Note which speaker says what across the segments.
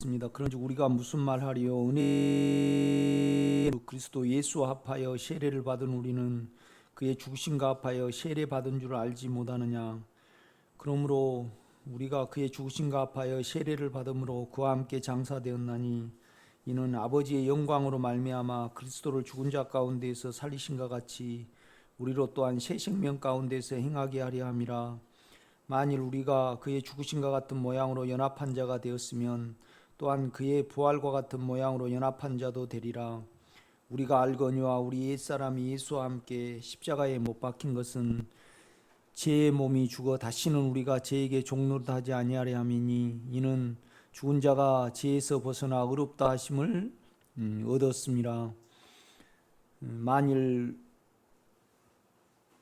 Speaker 1: 있습니다. 그런즉 우리가 무슨 말하리요? 은혜 그리스도 예수와 합하여 세례를 받은 우리는 그의 죽으심과 합하여 세례 받은 줄 알지 못하느냐? 그러므로 우리가 그의 죽으심과 합하여 세례를 받음으로 그와 함께 장사되었나니 이는 아버지의 영광으로 말미암아 그리스도를 죽은 자 가운데에서 살리신과 같이 우리로 또한 새 생명 가운데서 행하게 하려 함이라. 만일 우리가 그의 죽으심과 같은 모양으로 연합한 자가 되었으면 또한 그의 부활과 같은 모양으로 연합한 자도 되리라. 우리가 알거니와 우리 옛사람이 예수와 함께 십자가에 못 박힌 것은 죄의 몸이 죽어 다시는 우리가 죄에게 종노릇하지 아니하려 함이니 이는 죽은 자가 죄에서 벗어나 의롭다 하심을 얻었음이라. 만일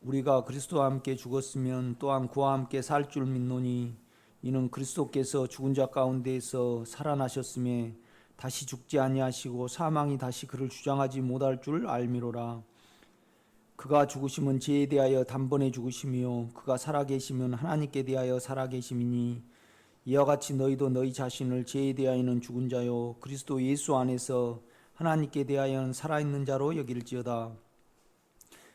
Speaker 1: 우리가 그리스도와 함께 죽었으면 또한 그와 함께 살 줄 믿노니 이는 그리스도께서 죽은 자 가운데에서 살아나셨음에 다시 죽지 아니하시고 사망이 다시 그를 주장하지 못할 줄 알미로라. 그가 죽으심은 죄에 대하여 단번에 죽으심이요 그가 살아계시면 하나님께 대하여 살아계심이니 이와 같이 너희도 너희 자신을 죄에 대하여는 죽은 자요 그리스도 예수 안에서 하나님께 대하여는 살아있는 자로 여길지어다.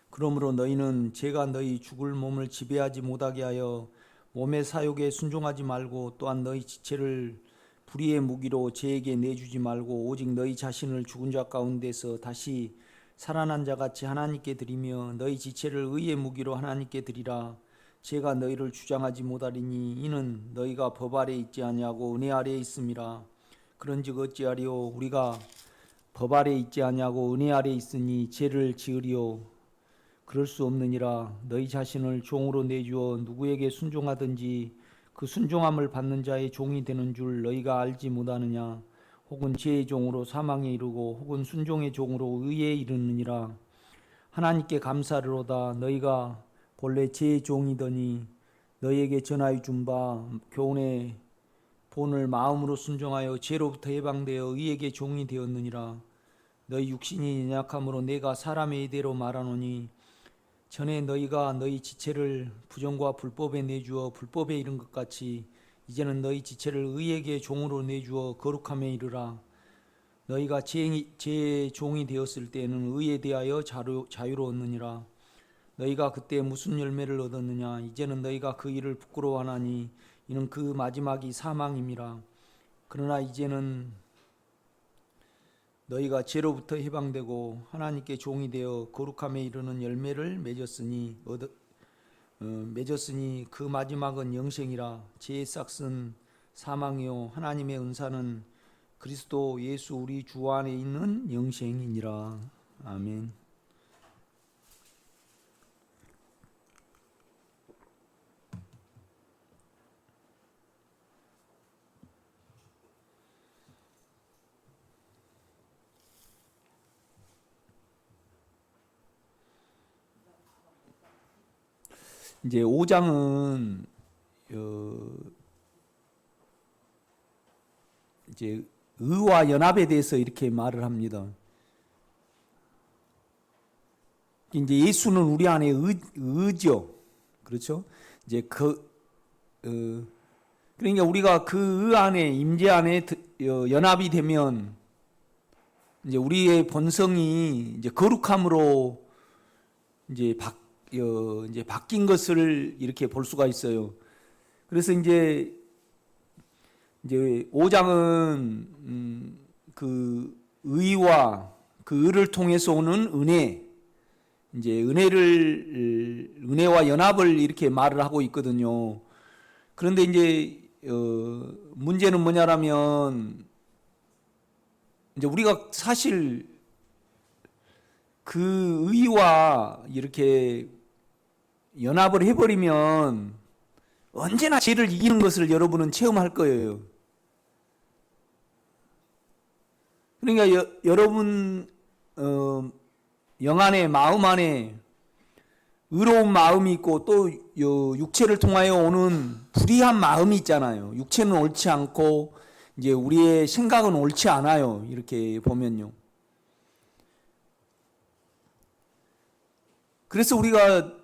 Speaker 1: 그러므로 너희는 죄가 너희 죽을 몸을 지배하지 못하게 하여 몸의 사욕에 순종하지 말고 또한 너희 지체를 불의의 무기로 죄에게 내주지 말고 오직 너희 자신을 죽은 자 가운데서 다시 살아난 자같이 하나님께 드리며 너희 지체를 의의 무기로 하나님께 드리라. 죄가 너희를 주장하지 못하리니 이는 너희가 법 아래 있지 아니하고 은혜 아래에 있음이라. 그런즉 어찌하리요? 우리가 법 아래 있지 아니하고 은혜 아래에 있으니 죄를 지으리요? 그럴 수 없느니라. 너희 자신을 종으로 내주어 누구에게 순종하든지 그 순종함을 받는 자의 종이 되는 줄 너희가 알지 못하느냐? 혹은 죄의 종으로 사망에 이르고 혹은 순종의 종으로 의에 이르느니라. 하나님께 감사르로다. 너희가 본래 죄의 종이더니 너희에게 전하여 준 바 교훈의 본을 마음으로 순종하여 죄로부터 해방되어 의에게 종이 되었느니라. 너희 육신이 연약함으로 내가 사람의 이대로 말하노니 전에 너희가 너희 지체를 부정과 불법에 내주어 불법에 이른 것 같이 이제는 너희 지체를 의에게 종으로 내주어 거룩함에 이르라. 너희가 죄의 종이 되었을 때에는 의에 대하여 자유로웠느니라. 너희가 그때 무슨 열매를 얻었느냐? 이제는 너희가 그 일을 부끄러워하나니 이는 그 마지막이 사망임이라. 그러나 이제는 너희가 죄로부터 해방되고 하나님께 종이 되어 거룩함에 이르는 열매를 맺었으니 그 마지막은 영생이라. 죄의 싹은 사망이요 하나님의 은사는 그리스도 예수 우리 주 안에 있는 영생이니라. 아멘. 이제 5장은 이제 의와 연합에 대해서 이렇게 말을 합니다. 이제 예수는 우리 안에 의죠. 그렇죠? 이제 그러니까 우리가 그 의 안에 임재 안에 연합이 되면 이제 우리의 본성이 이제 거룩함으로 이제 바뀐 것을 이렇게 볼 수가 있어요. 그래서 이제 5장은 그 의와 그 의를 통해서 오는 은혜, 이제 은혜와 연합을 이렇게 말을 하고 있거든요. 그런데 이제 문제는 뭐냐라면 이제 우리가 사실 그 의와 이렇게 연합을 해버리면 언제나 죄를 이기는 것을 여러분은 체험할 거예요. 그러니까 여러분 영 안에 마음 안에 의로운 마음이 있고 또 육체를 통하여 오는 불의한 마음이 있잖아요. 육체는 옳지 않고 이제 우리의 생각은 옳지 않아요. 이렇게 보면요. 그래서 우리가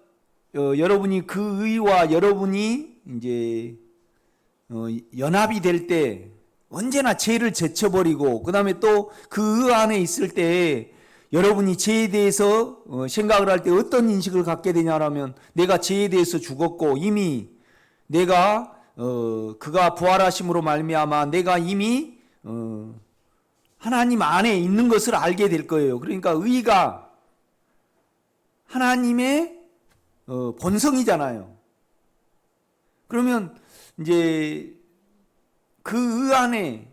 Speaker 1: 여러분이 그 의와 여러분이 이제 연합이 될 때 언제나 죄를 제쳐버리고 그 다음에 또 그 안에 있을 때 여러분이 죄에 대해서 생각을 할 때 어떤 인식을 갖게 되냐라면 내가 죄에 대해서 죽었고 이미 내가 그가 부활하심으로 말미암아 내가 이미 하나님 안에 있는 것을 알게 될 거예요. 그러니까 의가 하나님의 본성이잖아요. 그러면 이제 그 안에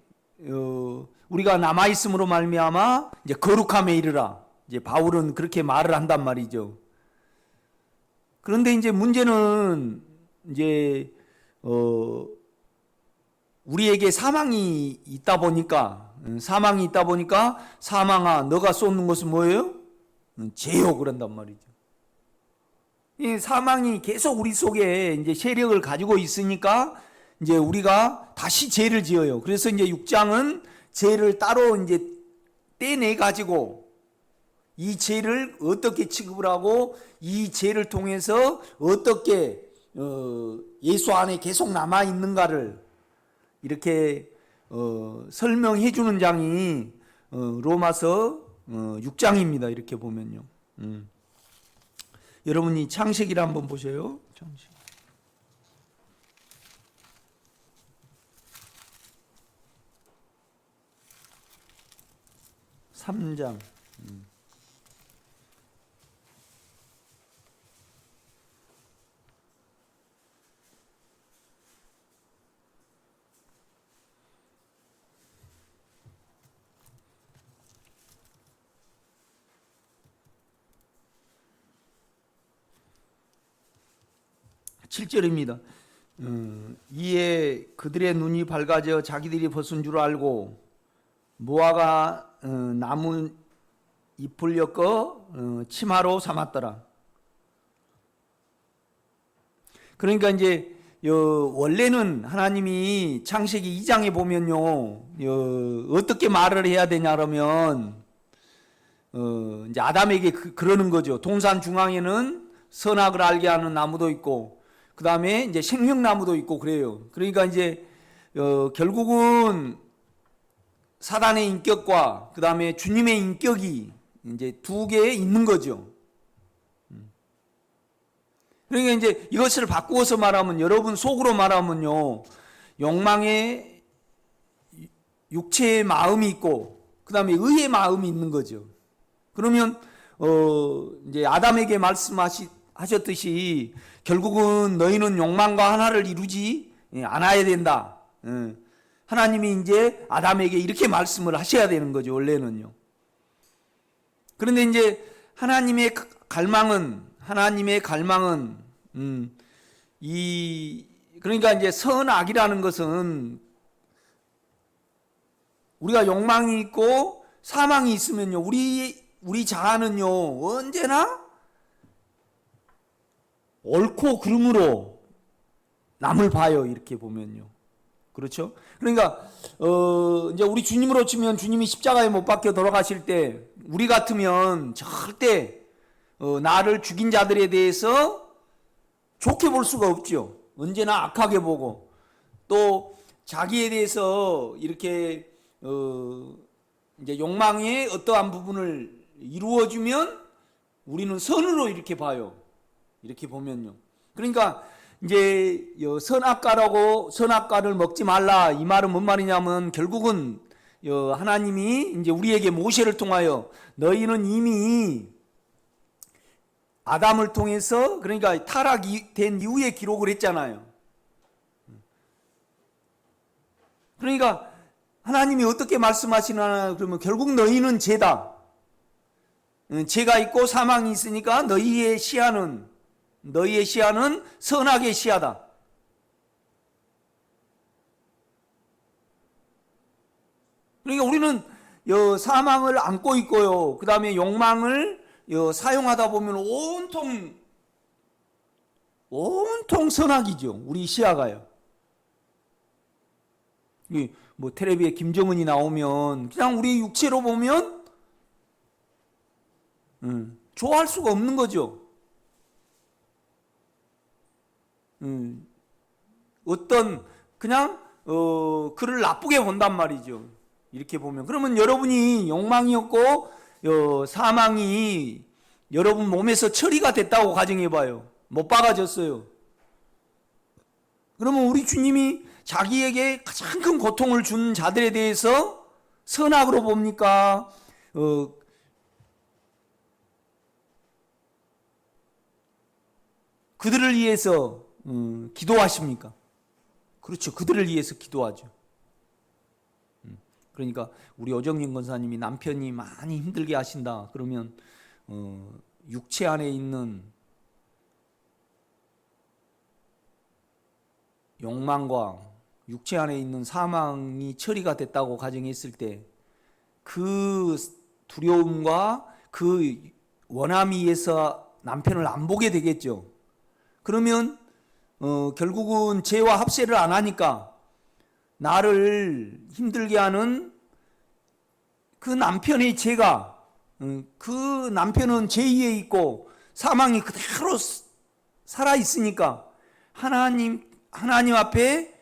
Speaker 1: 우리가 남아 있음으로 말미암아 이제 거룩함에 이르라. 이제 바울은 그렇게 말을 한단 말이죠. 그런데 이제 문제는 이제 우리에게 사망이 있다 보니까 사망아 너가 쏟는 것은 뭐예요? 죄요 그런단 말이죠. 이 사망이 계속 우리 속에 이제 세력을 가지고 있으니까 이제 우리가 다시 죄를 지어요. 그래서 이제 6장은 죄를 따로 이제 떼내 가지고 이 죄를 어떻게 취급을 하고 이 죄를 통해서 어떻게 예수 안에 계속 남아 있는가를 이렇게 설명해 주는 장이 로마서 6장입니다. 이렇게 보면요. 여러분이 창세기를 한번 보세요. 창세기. 3장. 7절입니다. 이에 그들의 눈이 밝아져 자기들이 벗은 줄 알고 무화과 나무 잎을 엮어 치마로 삼았더라. 그러니까 이제 원래는 하나님이 창세기 2장에 보면요 어떻게 말을 해야 되냐 그러면 이제 아담에게 그러는 거죠. 동산 중앙에는 선악을 알게 하는 나무도 있고 그 다음에 이제 생명나무도 있고 그래요. 그러니까 이제 결국은 사단의 인격과 그 다음에 주님의 인격이 이제 두 개 있는 거죠. 그러니까 이제 이것을 바꾸어서 말하면 여러분 속으로 말하면요 욕망의 육체의 마음이 있고 그 다음에 의의 마음이 있는 거죠. 그러면 이제 아담에게 말씀하셨듯이 결국은 너희는 욕망과 하나를 이루지 않아야 된다. 하나님이 이제 아담에게 이렇게 말씀을 하셔야 되는 거죠. 원래는요. 그런데 이제 하나님의 갈망은 그러니까 이제 선악이라는 것은 우리가 욕망이 있고 사망이 있으면요 우리 자아는요 언제나 옳고 그름으로 남을 봐요. 이렇게 보면요. 그렇죠? 그러니까 이제 우리 주님으로 치면 주님이 십자가에 못 박혀 돌아가실 때 우리 같으면 절대 나를 죽인 자들에 대해서 좋게 볼 수가 없죠. 언제나 악하게 보고 또 자기에 대해서 이렇게 이제 욕망의 어떠한 부분을 이루어주면 우리는 선으로 이렇게 봐요. 이렇게 보면요. 그러니까 이제 선악과를 먹지 말라 이 말은 뭔 말이냐면 결국은 하나님이 이제 우리에게 모세를 통하여 너희는 이미 아담을 통해서 그러니까 타락이 된 이후에 기록을 했잖아요. 그러니까 하나님이 어떻게 말씀하시나 그러면 결국 너희는 죄다. 죄가 있고 사망이 있으니까 너희의 시야는 선악의 시야다. 그러니까 우리는 사망을 안고 있고요. 그 다음에 욕망을 사용하다 보면 온통 선악이죠. 우리 시야가요. 뭐 텔레비에 김정은이 나오면 그냥 우리 육체로 보면 좋아할 수가 없는 거죠. 어떤 그냥 그를 나쁘게 본단 말이죠. 이렇게 보면. 그러면 여러분이 욕망이었고 사망이 여러분 몸에서 처리가 됐다고 가정해봐요. 못 박아졌어요. 그러면 우리 주님이 자기에게 가장 큰 고통을 준 자들에 대해서 선악으로 봅니까? 그들을 위해서 기도하십니까? 그렇죠. 그들을 위해서 기도하죠. 그러니까 우리 오정진 권사님이 남편이 많이 힘들게 하신다 그러면 육체 안에 있는 욕망과 육체 안에 있는 사망이 처리가 됐다고 가정했을 때 그 두려움과 그 원함에 의해서 남편을 안 보게 되겠죠. 그러면 결국은 죄와 합세를 안 하니까 나를 힘들게 하는 그 남편의 죄가 그 남편은 죄 위에 있고 사망이 그대로 살아 있으니까 하나님 앞에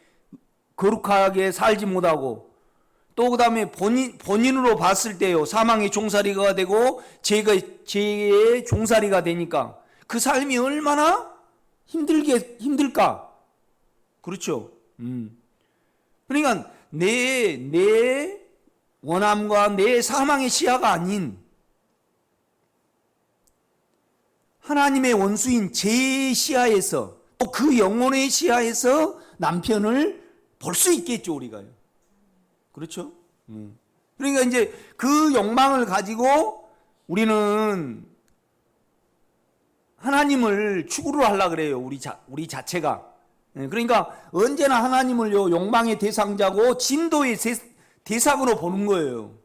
Speaker 1: 거룩하게 살지 못하고 또 그 다음에 본인으로 봤을 때요 사망의 종살이가 되고 죄의 종살이가 되니까 그 삶이 얼마나 힘들까? 그렇죠. 그러니까 내 원함과 내 사망의 시야가 아닌 하나님의 원수인 죄의 시야에서 또 그 영혼의 시야에서 남편을 볼 수 있겠죠, 우리가요. 그렇죠? 그러니까 이제 그 욕망을 가지고 우리는 하나님을 추구를 하려고 그래요, 우리 자체가. 그러니까 언제나 하나님을요, 욕망의 대상자고 진도의 대상으로 보는 거예요.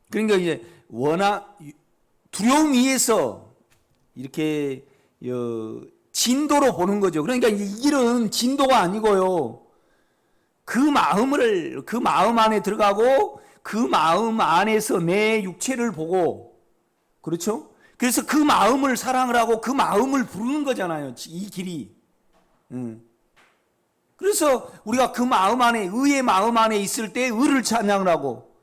Speaker 1: 그러니까 이제 두려움 위에서 이렇게 진도로 보는 거죠. 그러니까 이 길은 진도가 아니고요. 그 마음 안에 들어가고 그 마음 안에서 내 육체를 보고, 그렇죠? 그래서 그 마음을 사랑을 하고 그 마음을 부르는 거잖아요. 이 길이. 그래서 우리가 그 마음 안에, 의의 마음 안에 있을 때 의를 찬양을 하고,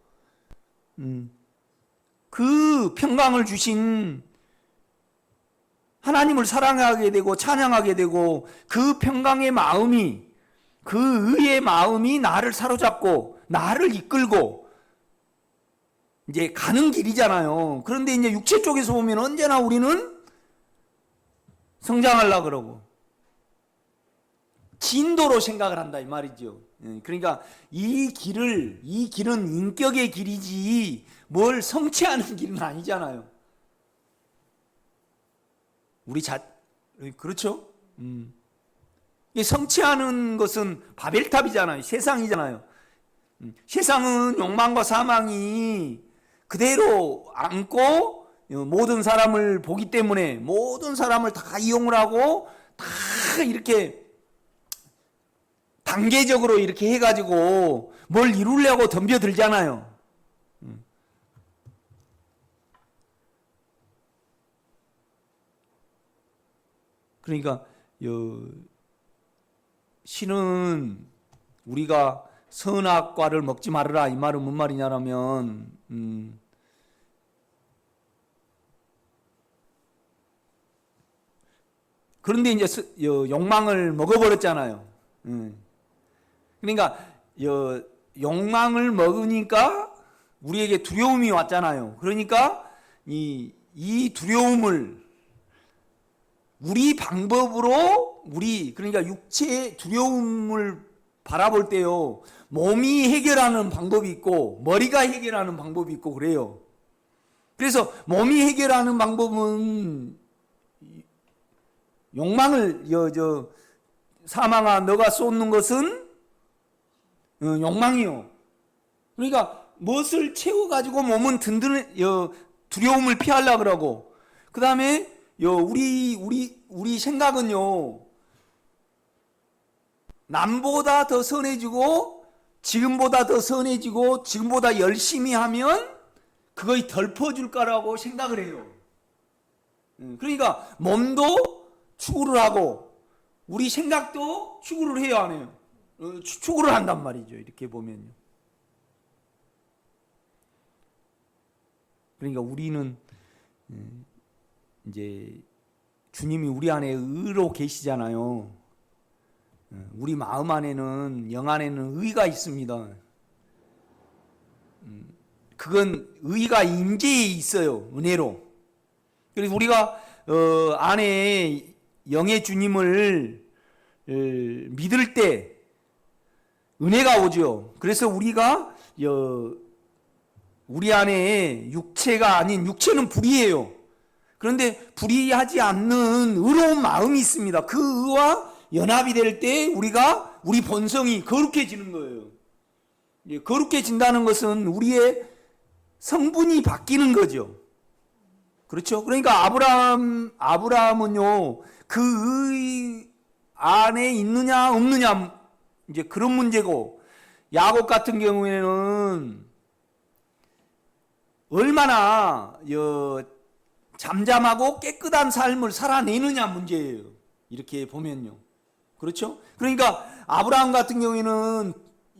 Speaker 1: 그 평강을 주신 하나님을 사랑하게 되고 찬양하게 되고 그 평강의 마음이, 그 의의 마음이 나를 사로잡고 나를 이끌고 이제 가는 길이잖아요. 그런데 이제 육체 쪽에서 보면 언제나 우리는 성장하려고 그러고 진도로 생각을 한다 이 말이죠. 그러니까 이 길은 인격의 길이지 뭘 성취하는 길은 아니잖아요. 그렇죠? 성취하는 것은 바벨탑이잖아요. 세상이잖아요. 세상은 욕망과 사망이 그대로 안고 모든 사람을 보기 때문에 모든 사람을 다 이용을 하고 다 이렇게 단계적으로 이렇게 해가지고 뭘 이루려고 덤벼들잖아요. 그러니까 신은 우리가 선악과를 먹지 말으라 이 말은 뭔 말이냐면 그런데 이제 욕망을 먹어버렸잖아요. 그러니까 욕망을 먹으니까 우리에게 두려움이 왔잖아요. 그러니까 이 두려움을 우리 방법으로 그러니까 육체의 두려움을 바라볼 때요, 몸이 해결하는 방법이 있고 머리가 해결하는 방법이 있고 그래요. 그래서 몸이 해결하는 방법은 욕망을 사망아 너가 쏟는 것은 욕망이요. 그러니까 무엇을 채워가지고 몸은 두려움을 피하려고 그러고, 그 다음에 우리 생각은요, 남보다 더 선해지고 지금보다 더 선해지고 지금보다 열심히 하면 그거에 덜 퍼줄 거라고 생각을 해요. 그러니까 몸도 추구를 하고 우리 생각도 추구를 해요, 안 해요? 추구를 한단 말이죠. 이렇게 보면요. 그러니까 우리는 이제 주님이 우리 안에 의로 계시잖아요. 우리 마음 안에는, 영 안에는 의가 있습니다. 그건 의가 임재에 있어요. 은혜로. 그래서 우리가 안에 영의 주님을 믿을 때 은혜가 오죠. 그래서 우리가 우리 안에 육체가 아닌, 육체는 불의해요. 그런데 불의하지 않는 의로운 마음이 있습니다. 그 의와 연합이 될 때 우리 본성이 거룩해지는 거예요. 거룩해진다는 것은 우리의 성분이 바뀌는 거죠. 그렇죠? 그러니까 아브라함은요, 그 의 안에 있느냐 없느냐 이제 그런 문제고, 야곱 같은 경우에는 얼마나 잠잠하고 깨끗한 삶을 살아내느냐 문제예요. 이렇게 보면요. 그렇죠? 그러니까 아브라함 같은 경우에는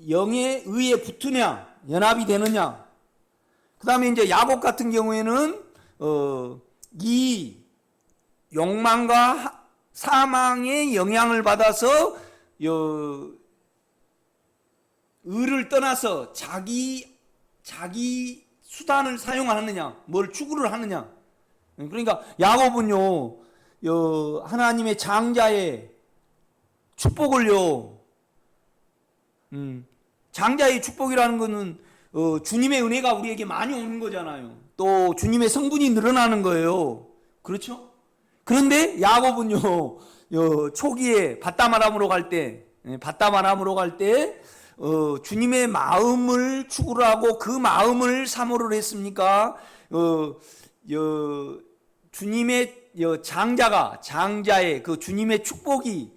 Speaker 1: 영의 의에 붙으냐, 연합이 되느냐. 그 다음에 이제 야곱 같은 경우에는 이 욕망과 사망의 영향을 받아서 의를 떠나서 자기 수단을 사용하느냐, 뭘 추구를 하느냐. 그러니까 야곱은요, 하나님의 장자의 축복을요, 장자의 축복이라는 것은 주님의 은혜가 우리에게 많이 오는 거잖아요. 또 주님의 성분이 늘어나는 거예요. 그렇죠? 그런데 야곱은요, 초기에 밧다마람으로 갈 때, 주님의 마음을 추구를 하고 그 마음을 사모를 했습니까? 주님의 장자의 그 주님의 축복이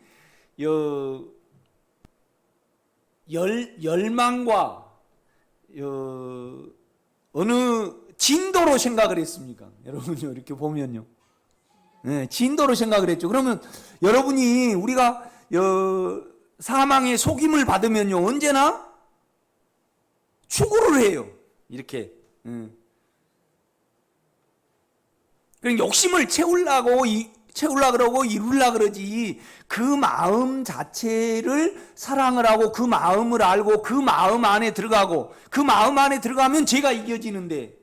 Speaker 1: 열망과 어느 진도로 생각을 했습니까? 여러분요, 이렇게 보면요. 네, 진도로 생각을 했죠. 그러면 여러분이 우리가 사망의 속임을 받으면요, 언제나 추구를 해요. 이렇게. 그러니까 욕심을 채우려고 그러고 이루려고 그러지, 그 마음 자체를 사랑을 하고 그 마음을 알고 그 마음 안에 들어가고, 그 마음 안에 들어가면 죄가 이겨지는데,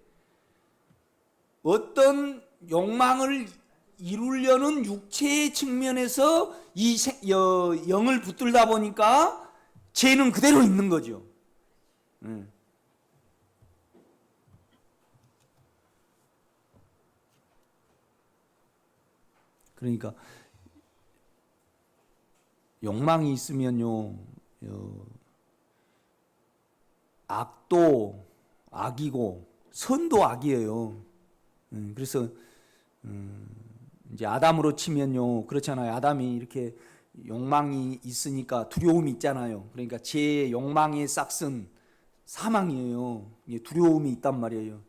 Speaker 1: 어떤 욕망을 이루려는 육체의 측면에서 이 영을 붙들다 보니까 죄는 그대로 있는 거죠. 그러니까 욕망이 있으면요, 악도 악이고 선도 악이에요. 그래서 이제 아담으로 치면요, 그렇잖아요. 아담이 이렇게 욕망이 있으니까 두려움이 있잖아요. 그러니까 제 욕망의 싹은 사망이에요. 두려움이 있단 말이에요.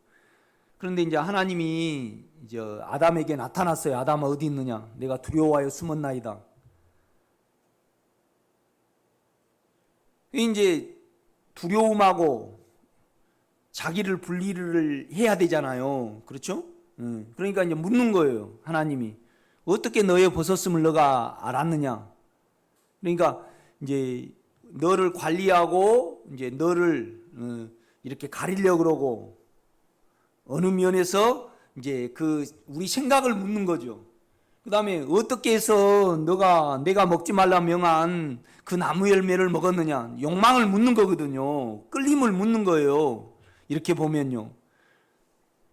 Speaker 1: 그런데 이제 하나님이 이제 아담에게 나타났어요. 아담아, 어디 있느냐? 내가 두려워하여 숨었나이다. 이제 두려움하고 자기를 분리를 해야 되잖아요. 그렇죠? 그러니까 이제 묻는 거예요. 하나님이 어떻게 너의 벗었음을 너가 알았느냐? 그러니까 이제 너를 관리하고 이제 너를 이렇게 가리려고 그러고, 어느 면에서 이제 그 우리 생각을 묻는 거죠. 그 다음에 어떻게 해서 내가 먹지 말라 명한 그 나무 열매를 먹었느냐? 욕망을 묻는 거거든요. 끌림을 묻는 거예요. 이렇게 보면요.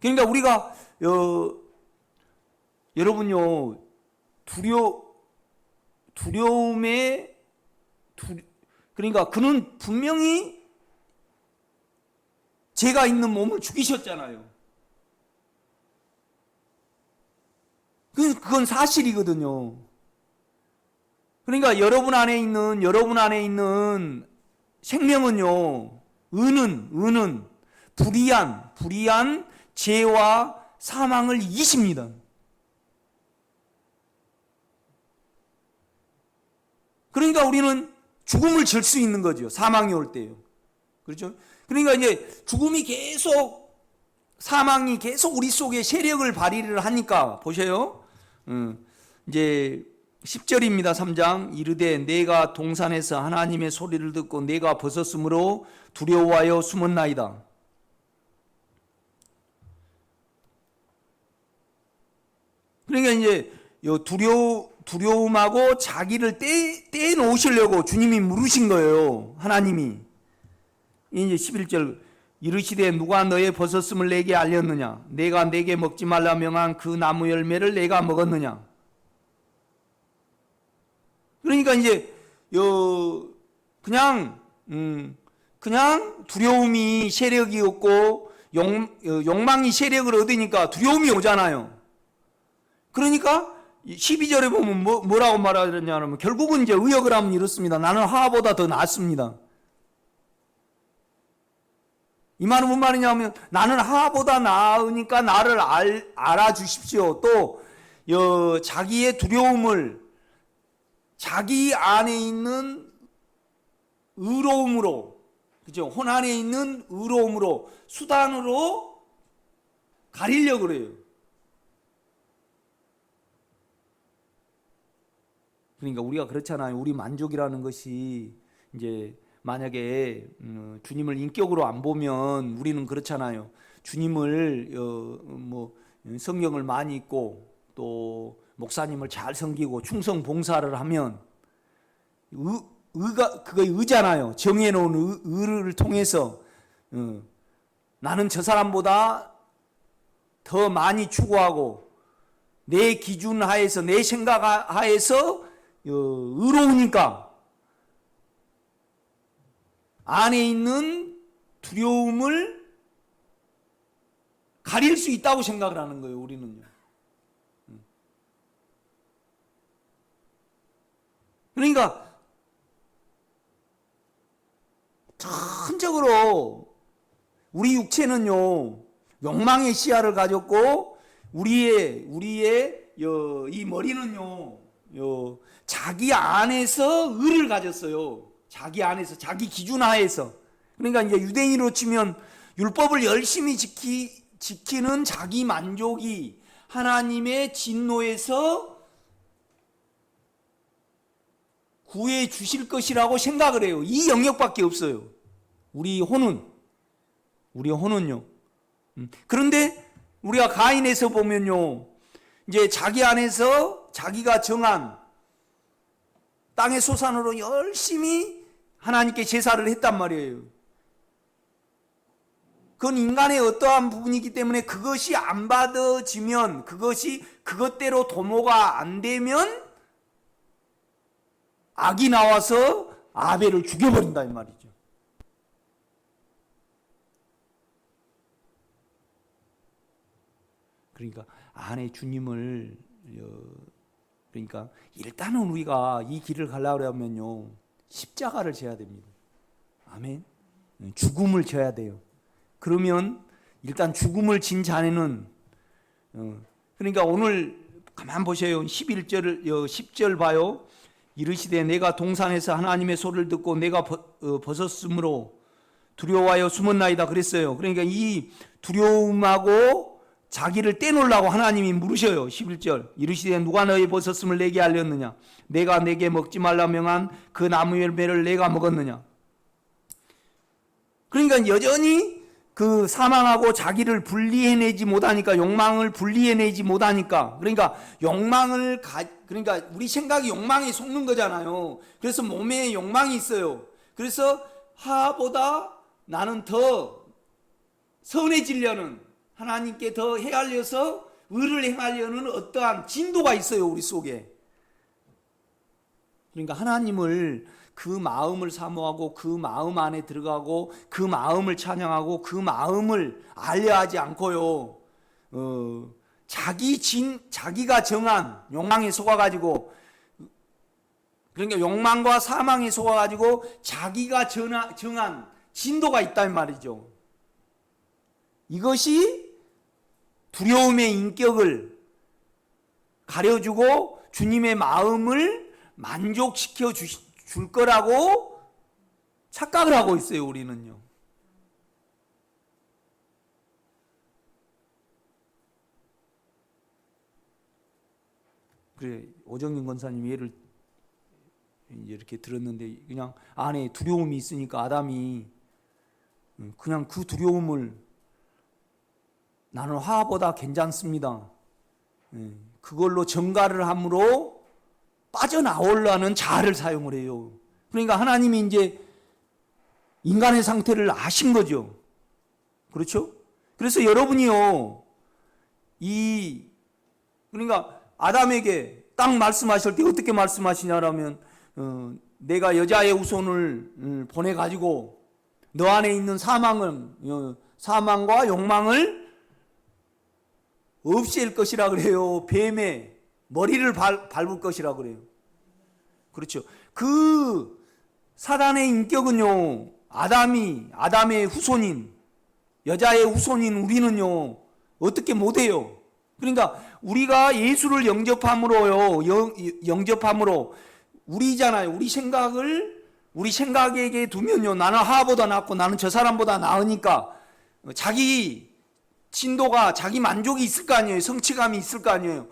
Speaker 1: 그러니까 우리가 여러분요, 그러니까 그는 분명히 죄가 있는 몸을 죽이셨잖아요. 그건 사실이거든요. 그러니까 여러분 안에 있는 생명은요, 의는 불의한 죄와 사망을 이기십니다. 그러니까 우리는 죽음을 질 수 있는 거죠. 사망이 올 때요. 그렇죠? 그러니까 이제 죽음이 계속, 사망이 계속 우리 속에 세력을 발휘를 하니까 보세요. 이제 10절입니다. 3장. 이르되 내가 동산에서 하나님의 소리를 듣고 내가 벗었으므로 두려워하여 숨었나이다. 그러니까 이제 두려움하고 자기를 떼놓으시려고 주님이 물으신 거예요. 하나님이. 이제 11절. 이르시되 누가 너의 벗었음을 내게 알렸느냐? 내가 내게 먹지 말라 명한 그 나무 열매를 내가 먹었느냐? 그러니까 이제 그냥 두려움이 세력이었고 욕망이 세력을 얻으니까 두려움이 오잖아요. 그러니까 12절에 보면 뭐라고 말하느냐면 결국은 이제 의역을 하면 이렇습니다. 나는 하와보다 더 낫습니다. 이 말은 뭔 말이냐면 나는 하와보다 나으니까 나를 알아주십시오. 또 자기의 두려움을 자기 안에 있는 의로움으로, 그죠? 혼 안에 있는 의로움으로, 수단으로 가리려고 그래요. 그러니까 우리가 그렇잖아요. 우리 만족이라는 것이 이제 만약에 주님을 인격으로 안 보면 우리는 그렇잖아요. 주님을 성경을 많이 읽고 또 목사님을 잘 섬기고 충성 봉사를 하면 그거 의잖아요. 정해놓은 의를 통해서 나는 저 사람보다 더 많이 추구하고 내 기준 하에서 내 생각 하에서 의로우니까 안에 있는 두려움을 가릴 수 있다고 생각을 하는 거예요. 우리는요. 그러니까 전적으로 우리 육체는요 욕망의 시야를 가졌고 우리의 이 머리는요 자기 안에서 의를 가졌어요. 자기 안에서 자기 기준 하에서. 그러니까 이제 유대인으로 치면 율법을 열심히 지키는 자기 만족이 하나님의 진노에서 구해 주실 것이라고 생각을 해요. 이 영역밖에 없어요. 우리 혼은요. 그런데 우리가 가인에서 보면요, 이제 자기 안에서 자기가 정한 땅의 소산으로 열심히 하나님께 제사를 했단 말이에요. 그건 인간의 어떠한 부분이기 때문에 그것이 안 받아지면, 그것이 그것대로 도모가 안 되면 악이 나와서 아벨을 죽여버린다 이 말이죠. 그러니까 안에 주님을, 그러니까 일단은 우리가 이 길을 가려면요 십자가를 져야 됩니다. 아멘. 죽음을 져야 돼요. 그러면 일단 죽음을 진 자네는, 그러니까 오늘 가만 보세요. 10절 봐요. 이르시되 내가 동산에서 하나님의 소리를 듣고 내가 벗었으므로 두려워하여 숨었나이다 그랬어요. 그러니까 이 두려움하고 자기를 떼놓으려고 하나님이 물으셔요. 11절. 이르시되 누가 너의 벗었음을 내게 알렸느냐? 내가 내게 먹지 말라 명한 그 나무 열매를 내가 먹었느냐? 그러니까 여전히 그 사망하고 자기를 분리해내지 못하니까, 욕망을 분리해내지 못하니까, 그러니까 그러니까 우리 생각이 욕망에 속는 거잖아요. 그래서 몸에 욕망이 있어요. 그래서 하보다 나는 더 선해지려는, 하나님께 더 헤아려서 의를 행하려는 어떠한 진도가 있어요, 우리 속에. 그러니까 하나님을, 그 마음을 사모하고 그 마음 안에 들어가고 그 마음을 찬양하고 그 마음을 알려하지 않고요, 자기가 정한 욕망에 속아가지고, 그러니까 욕망과 사망에 속아가지고 자기가 정한 진도가 있단 말이죠. 이것이 두려움의 인격을 가려주고 주님의 마음을 만족시켜 줄 거라고 착각을 하고 있어요, 우리는요. 그래, 오정윤 권사님 예를 이렇게 들었는데, 그냥 안에 두려움이 있으니까 아담이 그냥 그 두려움을 나는 화보다 괜찮습니다, 그걸로 정가를 함으로 빠져나오려는 자아를 사용을 해요. 그러니까 하나님이 이제 인간의 상태를 아신 거죠. 그렇죠? 그래서 여러분이요, 그러니까 아담에게 딱 말씀하실 때 어떻게 말씀하시냐라면, 내가 여자의 후손을 보내가지고 너 안에 있는 사망과 욕망을 없앨 것이라 그래요. 뱀의 머리를 밟을 것이라 그래요. 그렇죠. 그 사단의 인격은요, 아담의 후손인, 여자의 후손인 우리는요, 어떻게 못해요. 그러니까 우리가 예수를 영접함으로 우리잖아요. 우리 생각에게 두면요, 나는 하보다 낫고 나는 저 사람보다 나으니까 자기 진도가, 자기 만족이 있을 거 아니에요. 성취감이 있을 거 아니에요.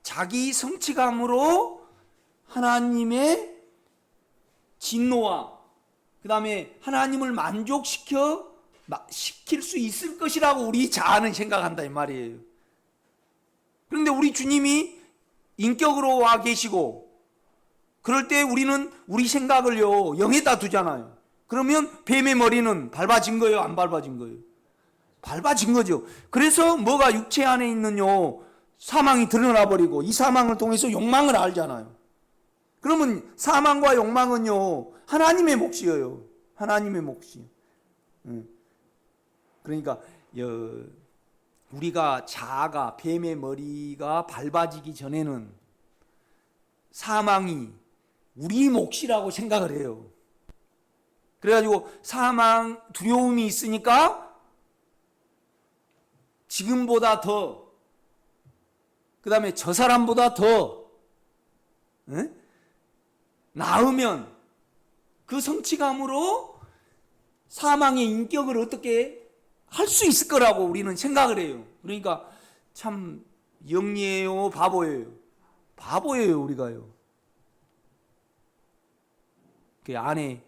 Speaker 1: 자기 성취감으로 하나님의 진노와 그 다음에 하나님을 시킬 수 있을 것이라고 우리 자아는 생각한다 이 말이에요. 그런데 우리 주님이 인격으로 와 계시고 그럴 때 우리는 우리 생각을요 0에다 두잖아요. 그러면 뱀의 머리는 밟아진 거예요, 안 밟아진 거예요? 밟아진 거죠. 그래서 뭐가 육체 안에 있는요 사망이 드러나 버리고 이 사망을 통해서 욕망을 알잖아요. 그러면 사망과 욕망은요 하나님의 몫이에요. 하나님의 몫이에요. 그러니까 우리가 자아가, 뱀의 머리가 밟아지기 전에는 사망이 우리 몫이라고 생각을 해요. 그래가지고 두려움이 있으니까 지금보다 더, 그 다음에 저 사람보다 더 나으면 그 성취감으로 사망의 인격을 어떻게 할 수 있을 거라고 우리는 생각을 해요. 그러니까 참 영리해요, 바보예요? 바보예요, 우리가요. 그 안에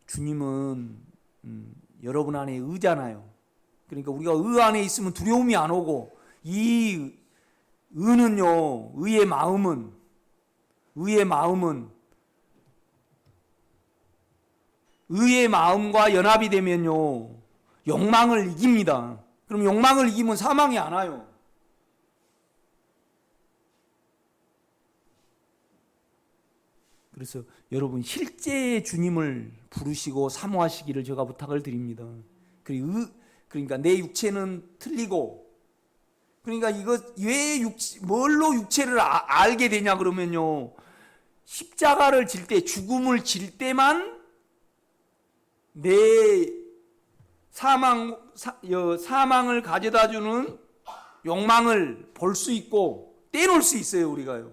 Speaker 1: 주님은 여러분 안에 의잖아요. 그러니까 우리가 의 안에 있으면 두려움이 안 오고, 이 의는요, 의의 마음과 연합이 되면요 욕망을 이깁니다. 그럼 욕망을 이기면 사망이 안 와요. 그래서 여러분 실제 주님을 부르시고 사모하시기를 제가 부탁을 드립니다. 그러니까 내 육체는 틀리고, 그러니까 뭘로 육체를 알게 되냐 그러면요, 십자가를 질 때, 죽음을 질 때만 내 사망을 가져다주는 욕망을 볼 수 있고 떼놓을 수 있어요, 우리가요.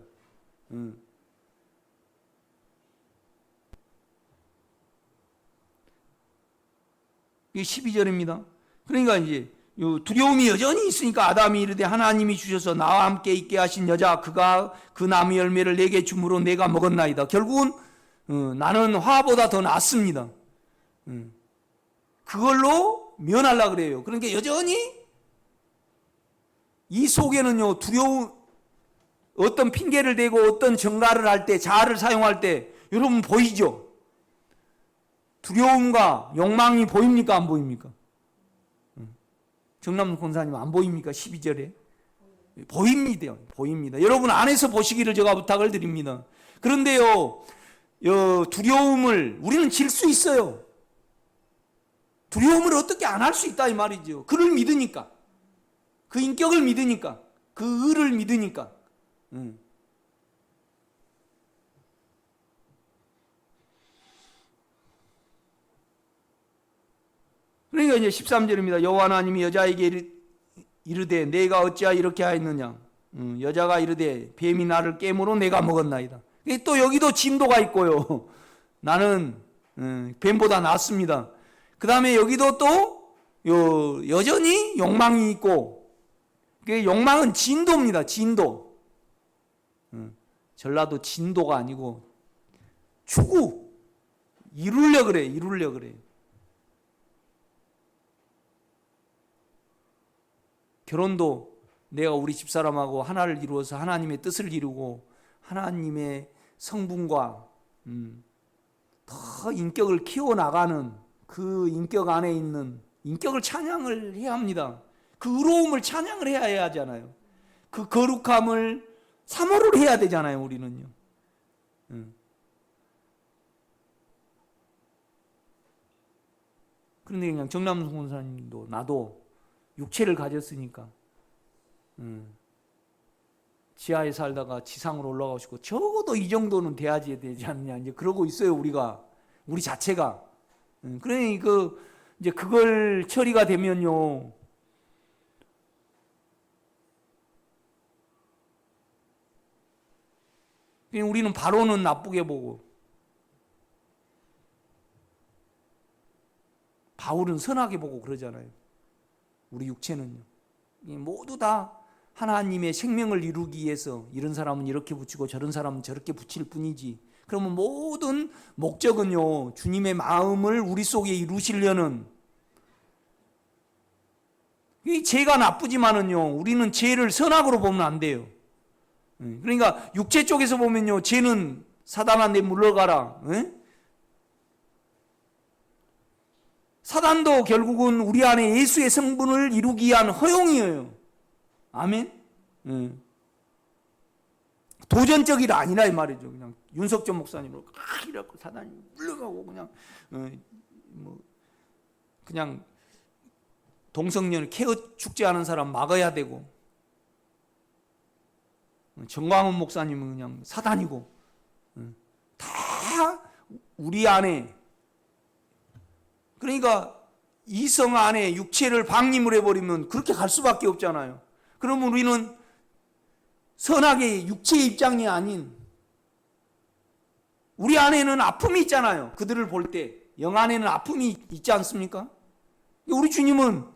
Speaker 1: 12절입니다. 그러니까 이제 두려움이 여전히 있으니까 아담이 이르되 하나님이 주셔서 나와 함께 있게 하신 여자 그가 그 나무 열매를 내게 주므로 내가 먹었나이다. 결국은 나는 화보다 더 낫습니다. 그걸로 면하려고 그래요. 그러니까 여전히 이 속에는요 어떤 핑계를 대고 어떤 정가를 할 때, 자아를 사용할 때 여러분 보이죠? 두려움과 욕망이 보입니까, 안 보입니까? 정남 권사님 안 보입니까? 12절에 보입니다. 여러분 안에서 보시기를 제가 부탁을 드립니다. 그런데요 두려움을 우리는 질 수 있어요. 두려움을 어떻게 안 할 수 있다 이 말이죠. 그를 믿으니까, 그 인격을 믿으니까, 그 의를 믿으니까. 그러니까 이제 13절입니다. 여호와 하나님이 여자에게 이르되 내가 어찌하여 이렇게 하였느냐. 여자가 이르되 뱀이 나를 깨물어 내가 먹었나이다. 또 여기도 진도가 있고요. 나는 뱀보다 낫습니다. 그 다음에 여기도 또 여전히 욕망이 있고, 욕망은 진도입니다. 진도. 전라도 진도가 아니고 추구, 이루려 그래. 결혼도 내가 우리 집사람하고 하나를 이루어서 하나님의 뜻을 이루고 하나님의 성분과 더 인격을 키워나가는 그 인격 안에 있는 인격을 찬양을 해야 합니다. 그 의로움을 찬양을 해야 하잖아요. 그 거룩함을 사모를 해야 되잖아요, 우리는요. 그런데 그냥 정남성 권사님도 나도 육체를 가졌으니까 지하에 살다가 지상으로 올라가고 싶고 적어도 이 정도는 돼야지 되지 않느냐 이제 그러고 있어요. 우리 자체가. 그러니 이제 그걸 처리가 되면요, 그냥 우리는 바로는 나쁘게 보고 바울은 선하게 보고 그러잖아요. 우리 육체는요. 모두 다 하나님의 생명을 이루기 위해서 이런 사람은 이렇게 붙이고 저런 사람은 저렇게 붙일 뿐이지. 그러면 모든 목적은요, 주님의 마음을 우리 속에 이루시려는, 이 죄가 나쁘지만은요, 우리는 죄를 선악으로 보면 안 돼요. 그러니까 육체 쪽에서 보면요, 죄는 사단한테 물러가라. 사단도 결국은 우리 안에 예수의 성분을 이루기 위한 허용이에요. 아멘. 도전적이라 아니라 이 말이죠. 그냥 윤석전 목사님으로 이렇게 사단이 물러가고 그냥 그냥 동성년을 캐어 죽지 않은 사람 막아야 되고, 정광훈 목사님은 그냥 사단이고, 다 우리 안에, 그러니까 이성 안에 육체를 방임을 해버리면 그렇게 갈 수밖에 없잖아요. 그러면 우리는 선하게 육체의 입장이 아닌 우리 안에는 아픔이 있잖아요. 그들을 볼 때 영 안에는 아픔이 있지 않습니까? 우리 주님은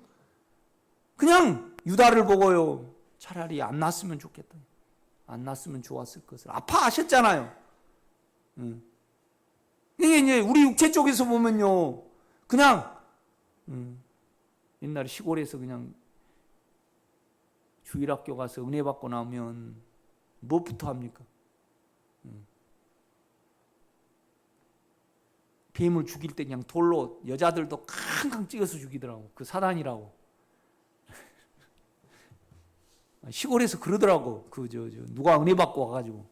Speaker 1: 그냥 유다를 보고요, 차라리 안 났으면 좋겠다, 안 났으면 좋았을 것을 아파하셨잖아요. 이게 이제 우리 육체 쪽에서 보면요, 그냥 옛날에 시골에서 그냥 주일학교 가서 은혜 받고 나오면 무엇부터 합니까? 뱀을 죽일 때 그냥 돌로 여자들도 캉캉 찍어서 죽이더라고. 그 사단이라고. 시골에서 그러더라고. 누가 은혜 받고 와가지고.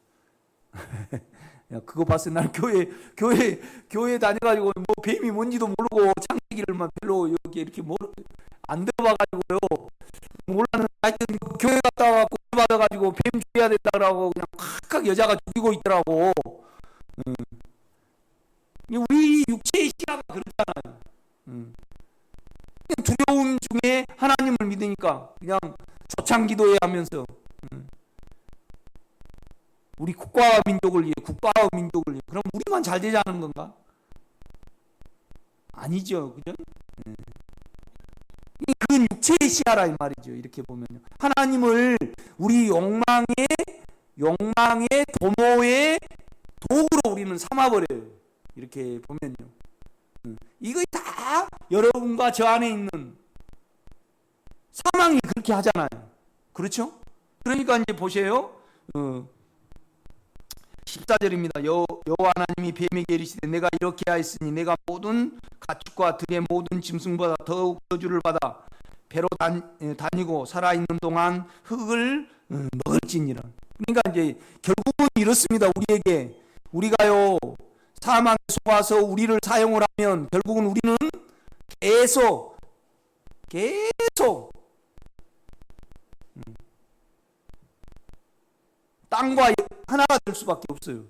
Speaker 1: 야, 그거 봤을 때 난 교회 다녀가지고 뭐 뱀이 뭔지도 모르고 창세기를만 별로 이렇게 안 들어봐가지고요. 몰랐는데 하여튼 교회 갔다 와갖고 받아가지고 뱀 죽여야 된다고 그냥 칵칵 여자가 죽이고 있더라고. 우리 육체의 시야가 그렇잖아요. 그냥 두려움 중에 하나님을 믿으니까 그냥 조창기도회 하면서 우리 국가와 민족을 위해, 국가와 민족을 위해. 그럼 우리만 잘 되자는 건가? 아니죠, 그죠? 그건 육체의 시야라 이 말이죠. 이렇게 보면요, 하나님을 우리 욕망의 도모의 도구로 우리는 삼아버려요. 이렇게 보면요, 이거 다 여러분과 저 안에 있는 사망이 그렇게 하잖아요. 그렇죠? 그러니까 이제 보세요. 14절입니다. 여호와 하나님이 뱀에게 이르시되 내가 이렇게 하였으니 내가 모든 가축과 들의 모든 짐승보다 더욱 저주를 받아 배로 다니고 살아있는 동안 흙을 먹을지니라. 그러니까 이제 결국은 이렇습니다. 우리에게, 우리가요 사망에 속아서 우리를 사용을 하면 결국은 우리는 계속 땅과 하나가 될 수밖에 없어요.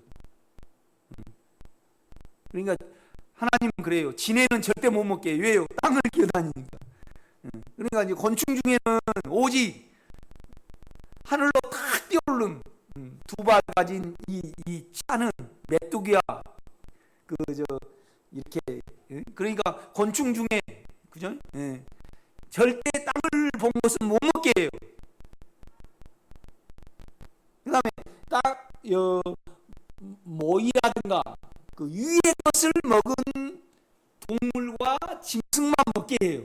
Speaker 1: 그러니까 하나님은 그래요. 지네는 절대 못 먹게. 왜요? 땅을 기어다니니까. 그러니까 이제 곤충 중에는 오직 하늘로 탁 차오르는 두 발 가진 이 차는 메뚜기야 그저 이렇게 그러니까 곤충 중에 그죠? 예. 절대 땅을 본 것은 못 먹게 해요. 그다음에 딱 모이라든가 그 위의 것을 먹은 동물과 짐승만 먹게 해요.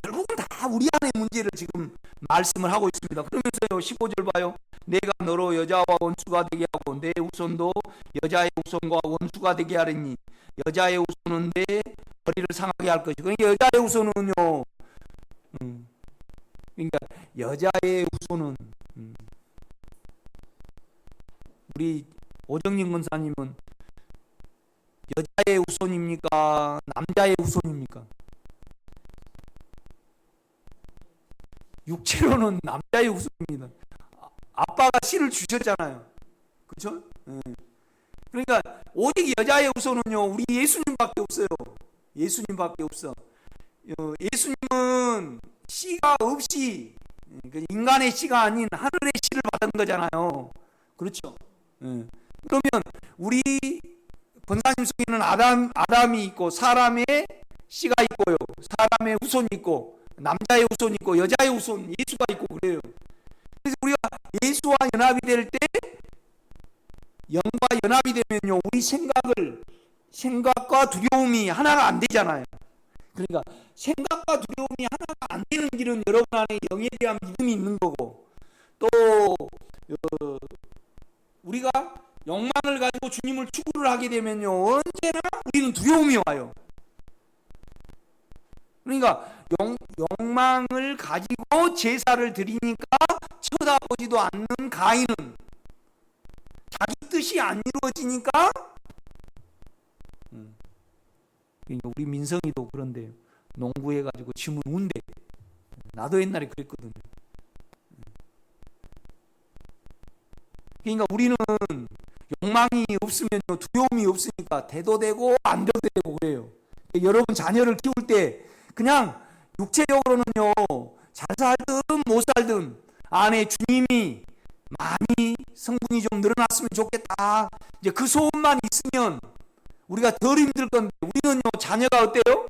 Speaker 1: 결국은 다 우리 안의 문제를 지금 말씀을 하고 있습니다. 그러면서요 15절 봐요. 내가 너로 여자와 원수가 되게 하고 내 후손도 여자의 후손과 원수가 되게 하리니 여자의 후손은 내 머리를 상하게 할 것이고 그러니까 여자의 후손은요 그러니까 여자의 후손은 우리 오정림 권사님은 여자의 후손입니까? 남자의 후손입니까? 육체로는 남자의 후손입니다. 아빠가 씨를 주셨잖아요. 그렇죠? 그러니까 오직 여자의 후손은요 우리 예수님밖에 없어요. 예수님밖에 없어. 예수님은 씨가 없이 인간의 씨가 아닌 하늘의 씨를 받은 거잖아요. 그렇죠? 그러면 우리 권사님 속에는 아담이 있고 사람의 씨가 있고요. 사람의 후손이 있고 남자의 후손이 있고 여자의 후손 예수가 있고 그래요. 그래서 우리가 예수와 연합이 될 때 영과 연합이 되면요 우리 생각과 두려움이 하나가 안 되잖아요. 그러니까 생각과 두려움이 하나가 안 되는 길은 여러분 안에 영에 대한 믿음이 있는 거고 또 우리가 욕망을 가지고 주님을 추구를 하게 되면요 언제나 우리는 두려움이 와요. 그러니까 욕망을 가지고 제사를 드리니까 쳐다보지도 않는 가인은 자기 뜻이 안 이루어지니까 그러니까 우리 민성이도 그런데요. 농구해가지고 지면 운대. 나도 옛날에 그랬거든요. 그러니까 우리는 욕망이 없으면요 두려움이 없으니까 돼도 되고 안 돼도 되고 그래요. 여러분 자녀를 키울 때 그냥 육체적으로는요 잘 살든 못 살든 안에 주님이 많이 성분이 좀 늘어났으면 좋겠다. 이제 그 소원만 있으면 우리가 덜 힘들 건데 우리는요 자녀가 어때요?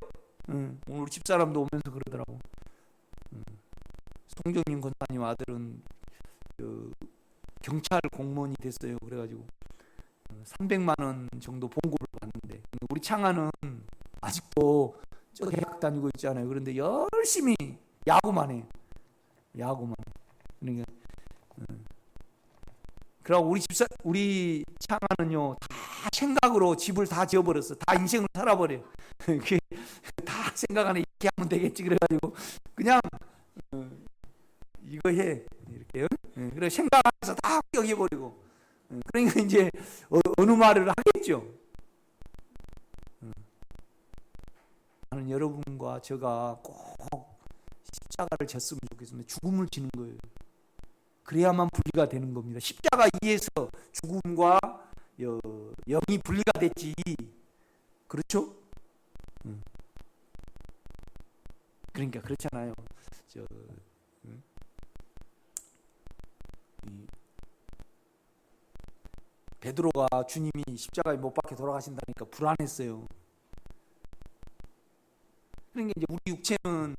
Speaker 1: 오늘 집사람도 오면서 그러더라고. 송정님 권사님 아들은 경찰 공무원이 됐어요. 그래가지고 300만 원 정도 봉급을 받는데 우리 창아는 아직도 저 대학 다니고 있잖아요. 그런데 열심히 야구만 해. 야구만. 그러니까 그리고 우리 창아는요 다 생각으로 집을 다 지어버렸어. 다 인생을 살아버려. 그게 다 생각 안에 이렇게 하면 되겠지 그래가지고 그냥 이거 해 이렇게. 그래 생각 안에서 다 합격해버리고. 그러니까 이제 어느 말을 하겠죠. 나는 여러분과 제가 꼭 십자가를 졌으면 좋겠습니다. 죽음을 지는 거예요. 그래야만 분리가 되는 겁니다. 십자가 이에서 죽음과 영이 분리가 됐지. 그렇죠? 그러니까 그렇잖아요. 베드로가 주님이 십자가에 못 박혀 돌아가신다니까 불안했어요. 그러니까 이제 우리 육체는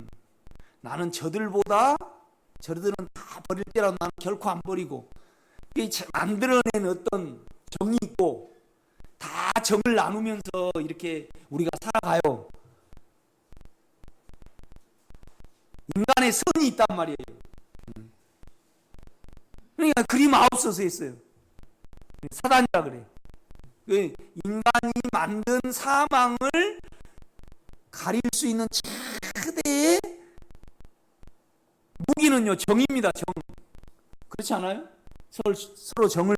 Speaker 1: 나는 저들은 다 버릴 때라도 나는 결코 안 버리고 만들어낸 어떤 정이 있고 다 정을 나누면서 이렇게 우리가 살아가요. 인간의 선이 있단 말이에요. 그러니까 그림 아홉서서 했어요. 사단이라 그래. 인간이 만든 사망을 가릴 수 있는 최대의 무기는요 정입니다. 정. 그렇지 않아요? 서로 정을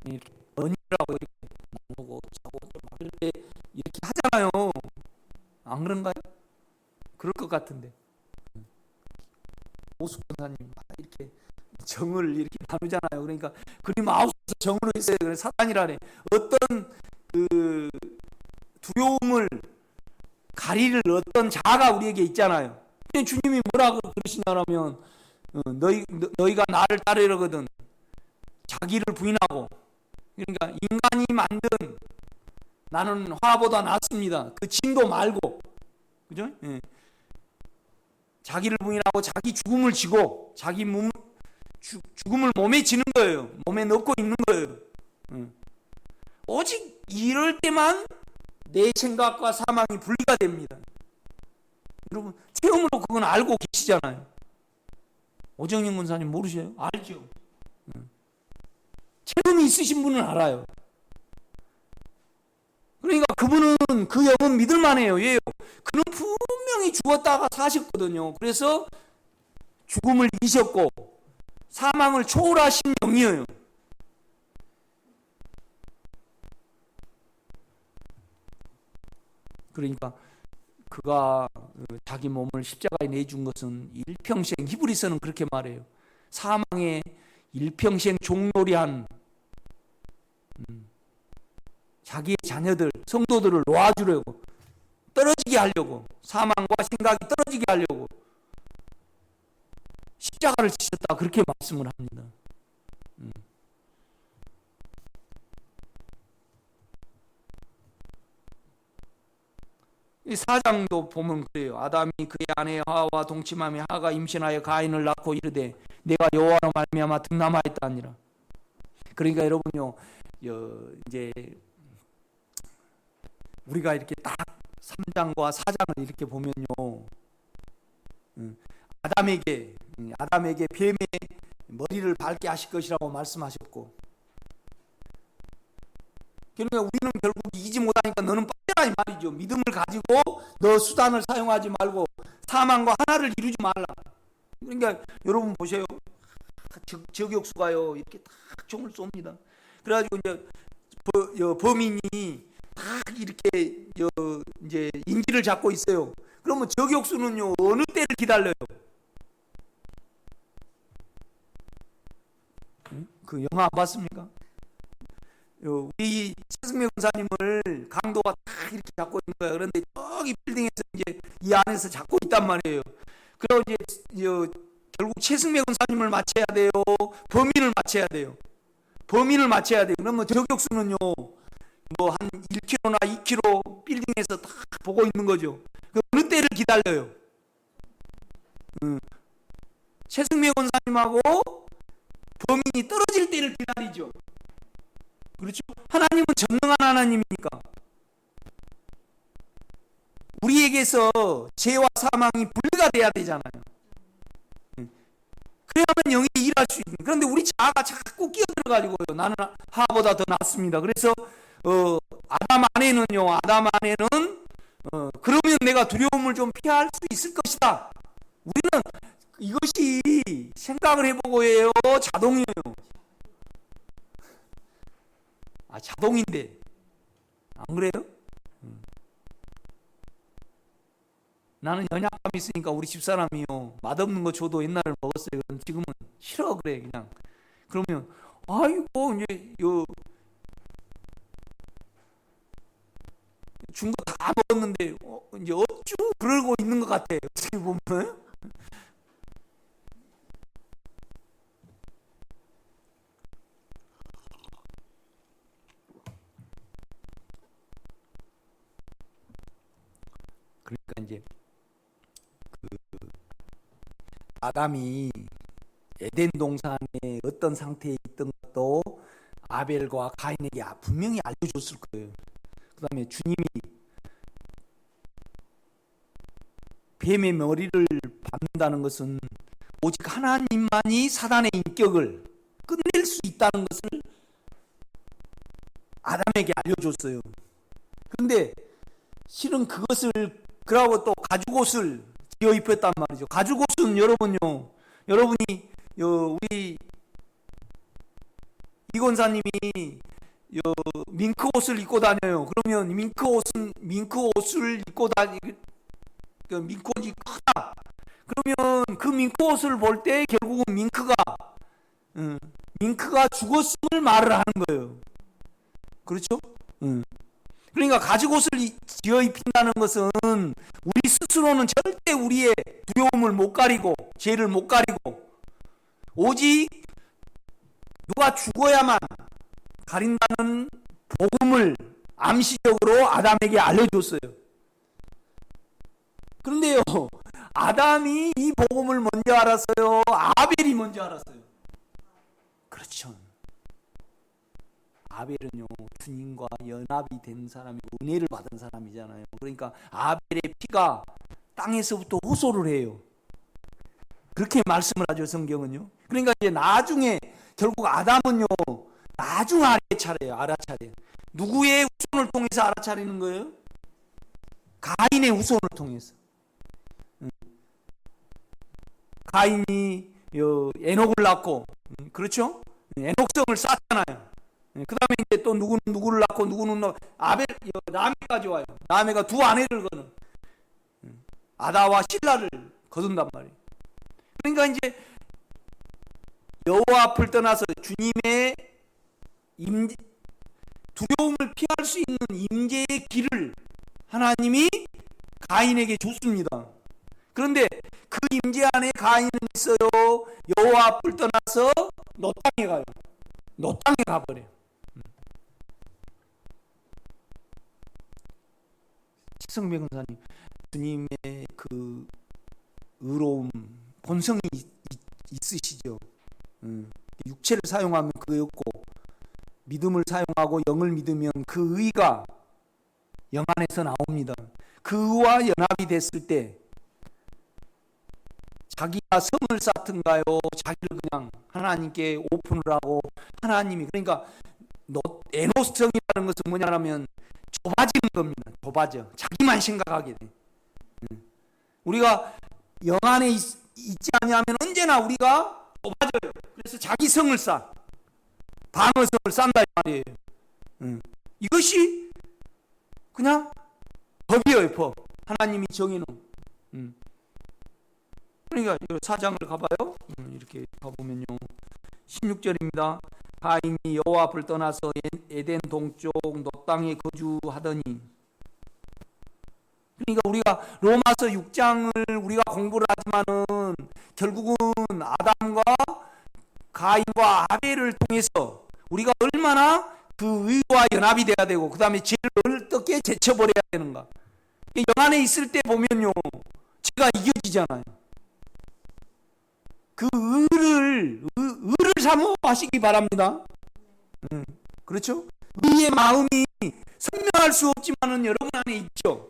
Speaker 1: 이렇게 언이라고 이렇게 나누고 자고 이렇게 하잖아요. 안 그런가요? 그럴 것 같은데. 오수권사님 이렇게 정을 이렇게 나누잖아요. 그러니까 그림 아홉서 정으로 있어요. 그래서 사단이라네. 어떤 그 두려움을 가리를 어떤 자아가 우리에게 있잖아요. 근데 주님이 뭐라고 그러시냐면 너희가 나를 따르려거든 자기를 부인하고, 그러니까 인간이 만든 나는 화보다 낫습니다. 그 진도 말고, 그죠? 예. 자기를 부인하고 자기 죽음을 지고 자기 죽음을 몸에 지는 거예요. 몸에 넣고 있는 거예요. 오직 이럴 때만 내 생각과 사망이 분리가 됩니다. 여러분 체험으로 그건 알고 계시잖아요. 오정영 권사님 모르셔요? 알죠. 체험이 있으신 분은 알아요. 그러니까 그분은 그 영은 믿을만해요. 왜요? 그는 분명히 죽었다가 사셨거든요. 그래서 죽음을 이기셨고 사망을 초월하신 영이에요. 그러니까 그가 자기 몸을 십자가에 내준 것은 일평생, 히브리서는 그렇게 말해요. 사망의 일평생 종놀이한 자기의 자녀들, 성도들을 놓아주려고, 떨어지게 하려고, 사망과 생각이 떨어지게 하려고 십자가를 지셨다, 그렇게 말씀을 합니다. 이 사장도 보면 그래요. 아담이 그의 아내 하와와 동침하며 하가 임신하여 가인을 낳고 이르되 내가 여호와로 말미암아 등남하였다 하니라. 그러니까 여러분요, 이제 우리가 이렇게 딱 3장과 4장을 이렇게 보면요, 아담에게 뱀의 머리를 밟게 하실 것이라고 말씀하셨고, 그러니까 우리는 결국 이기지 못하니까 너는 빠져라 이 말이죠. 믿음을 가지고 너 수단을 사용하지 말고 사망과 하나를 이루지 말라. 그러니까 여러분 보세요. 저격수가요 이렇게 딱 총을 쏩니다. 그래가지고 이제 범인이 딱 이렇게 이제 인지를 잡고 있어요. 그러면 저격수는요 어느 때를 기다려요? 그 영화 안 봤습니까? 우리 최승명 권사님을 강도가 딱 이렇게 잡고 있는 거야. 그런데 저기 빌딩에서 이제 이 안에서 잡고 있단 말이에요. 그리고 이제 결국 최승명 권사님을 맞춰야 돼요. 범인을 맞춰야 돼요. 범인을 맞춰야 돼요. 그러면 저격수는요, 뭐 한 1km나 2km 빌딩에서 딱 보고 있는 거죠. 그 어느 때를 기다려요? 최승명 권사님하고 범인이 떨어질 때를 기다리죠. 그렇죠? 하나님은 전능한 하나님이니까 우리에게서 죄와 사망이 분리가 돼야 되잖아요. 그래야만 영이 일할 수 있는. 그런데 우리 자아가 자꾸 끼어들어가지고요. 나는 하보다 더 낫습니다. 그래서 아담 안에는 그러면 내가 두려움을 좀 피할 수 있을 것이다. 우리는 이것이 생각을 해보고 해요. 자동이에요. 자동인데 안 그래요? 나는 연약감이 있으니까 우리 집사람이요 맛없는 거 줘도 옛날에 먹었어요. 지금은 싫어 그래 그냥. 그러면 아이고 이제 준 거 다 먹었는데 이제 어쭈 그러고 있는 것 같아. 어떻게 보면 그러니까 이제 아담이 에덴 동산에 어떤 상태에 있던 것도 아벨과 가인에게 분명히 알려줬을 거예요. 그 다음에 주님이 뱀의 머리를 밟는다는 것은 오직 하나님만이 사단의 인격을 끝낼 수 있다는 것을 아담에게 알려줬어요. 그런데 실은 그것을 그러고 또 가죽옷을 지어 입혔단 말이죠. 가죽옷은 여러분이 우리 이권사님이 밍크 옷을 입고 다녀요. 그러면 밍크 옷을 입고 밍크 옷이 크다. 그러면 그 밍크 옷을 볼 때 결국은 밍크가 죽었음을 말을 하는 거예요. 그렇죠? 그러니까 가죽옷을 지어 입힌다는 것은 우리 스스로는 절대 우리의 두려움을 못 가리고 죄를 못 가리고 오직 누가 죽어야만 가린다는 복음을 암시적으로 아담에게 알려줬어요. 그런데요, 아담이 이 복음을 먼저 알았어요? 아벨이 먼저 알았어요? 그렇죠. 아벨은요, 주님과 연합이 된 사람이고 은혜를 받은 사람이잖아요. 그러니까 아벨의 피가 땅에서부터 호소를 해요. 그렇게 말씀을 하죠, 성경은요. 그러니까 이제 나중에 결국 아담은요, 나중 알아차려요. 누구의 후손을 통해서 알아차리는 거예요? 가인의 후손을 통해서. 가인이 에녹을 낳고, 그렇죠? 에녹성을 쌓잖아요. 그 다음에 이제 또 누구를 낳고, 아벨, 라멕까지 와요. 라멕가 두 아내를 거는, 아다와 실라를 거둔단 말이에요. 그러니까 이제 여호와 앞을 떠나서 주님의 두려움을 피할 수 있는 임재의 길을 하나님이 가인에게 줬습니다. 그런데 그 임재 안에 가인은 있어요. 여호와 앞을 떠나서 노 땅에 가요. 노 땅에 가버려요. 최성배 권사님, 주님의 그 의로움, 본성이 있으시죠. 육체를 사용하면 그였고, 믿음을 사용하고 영을 믿으면 그 의가 영 안에서 나옵니다. 그 의와 연합이 됐을 때 자기가 성을 쌓든가요, 자기를 그냥 하나님께 오픈을 하고, 하나님이, 그러니까 에노스성이라는 것은 뭐냐면 좁아지는 겁니다. 좁아져. 자기만 생각하게 돼. 우리가 영 안에 있지 않냐면 언제나 우리가 좁아져요. 그래서 자기 성을 쌓아, 방어성을 쌓는다 이 말이에요. 이것이 그냥 법이에요, 법. 하나님이 정해놓은. 그러니까 4장을 가봐요. 이렇게 가보면요, 16절입니다. 가인이 여호와 앞을 떠나서 에덴 동쪽 노 땅에 거주하더니. 그러니까 우리가 로마서 6장을 우리가 공부를 하지만은 결국은 아담과 가인과 아벨을 통해서 우리가 얼마나 그 의와 연합이 돼야 되고, 그 다음에 죄를 어떻게 제쳐버려야 되는가. 영 안에 있을 때 보면요, 죄가 이겨지잖아요. 그 의를 사모하시기 바랍니다. 그렇죠? 의의 마음이 선명할 수 없지만은 여러분 안에 있죠.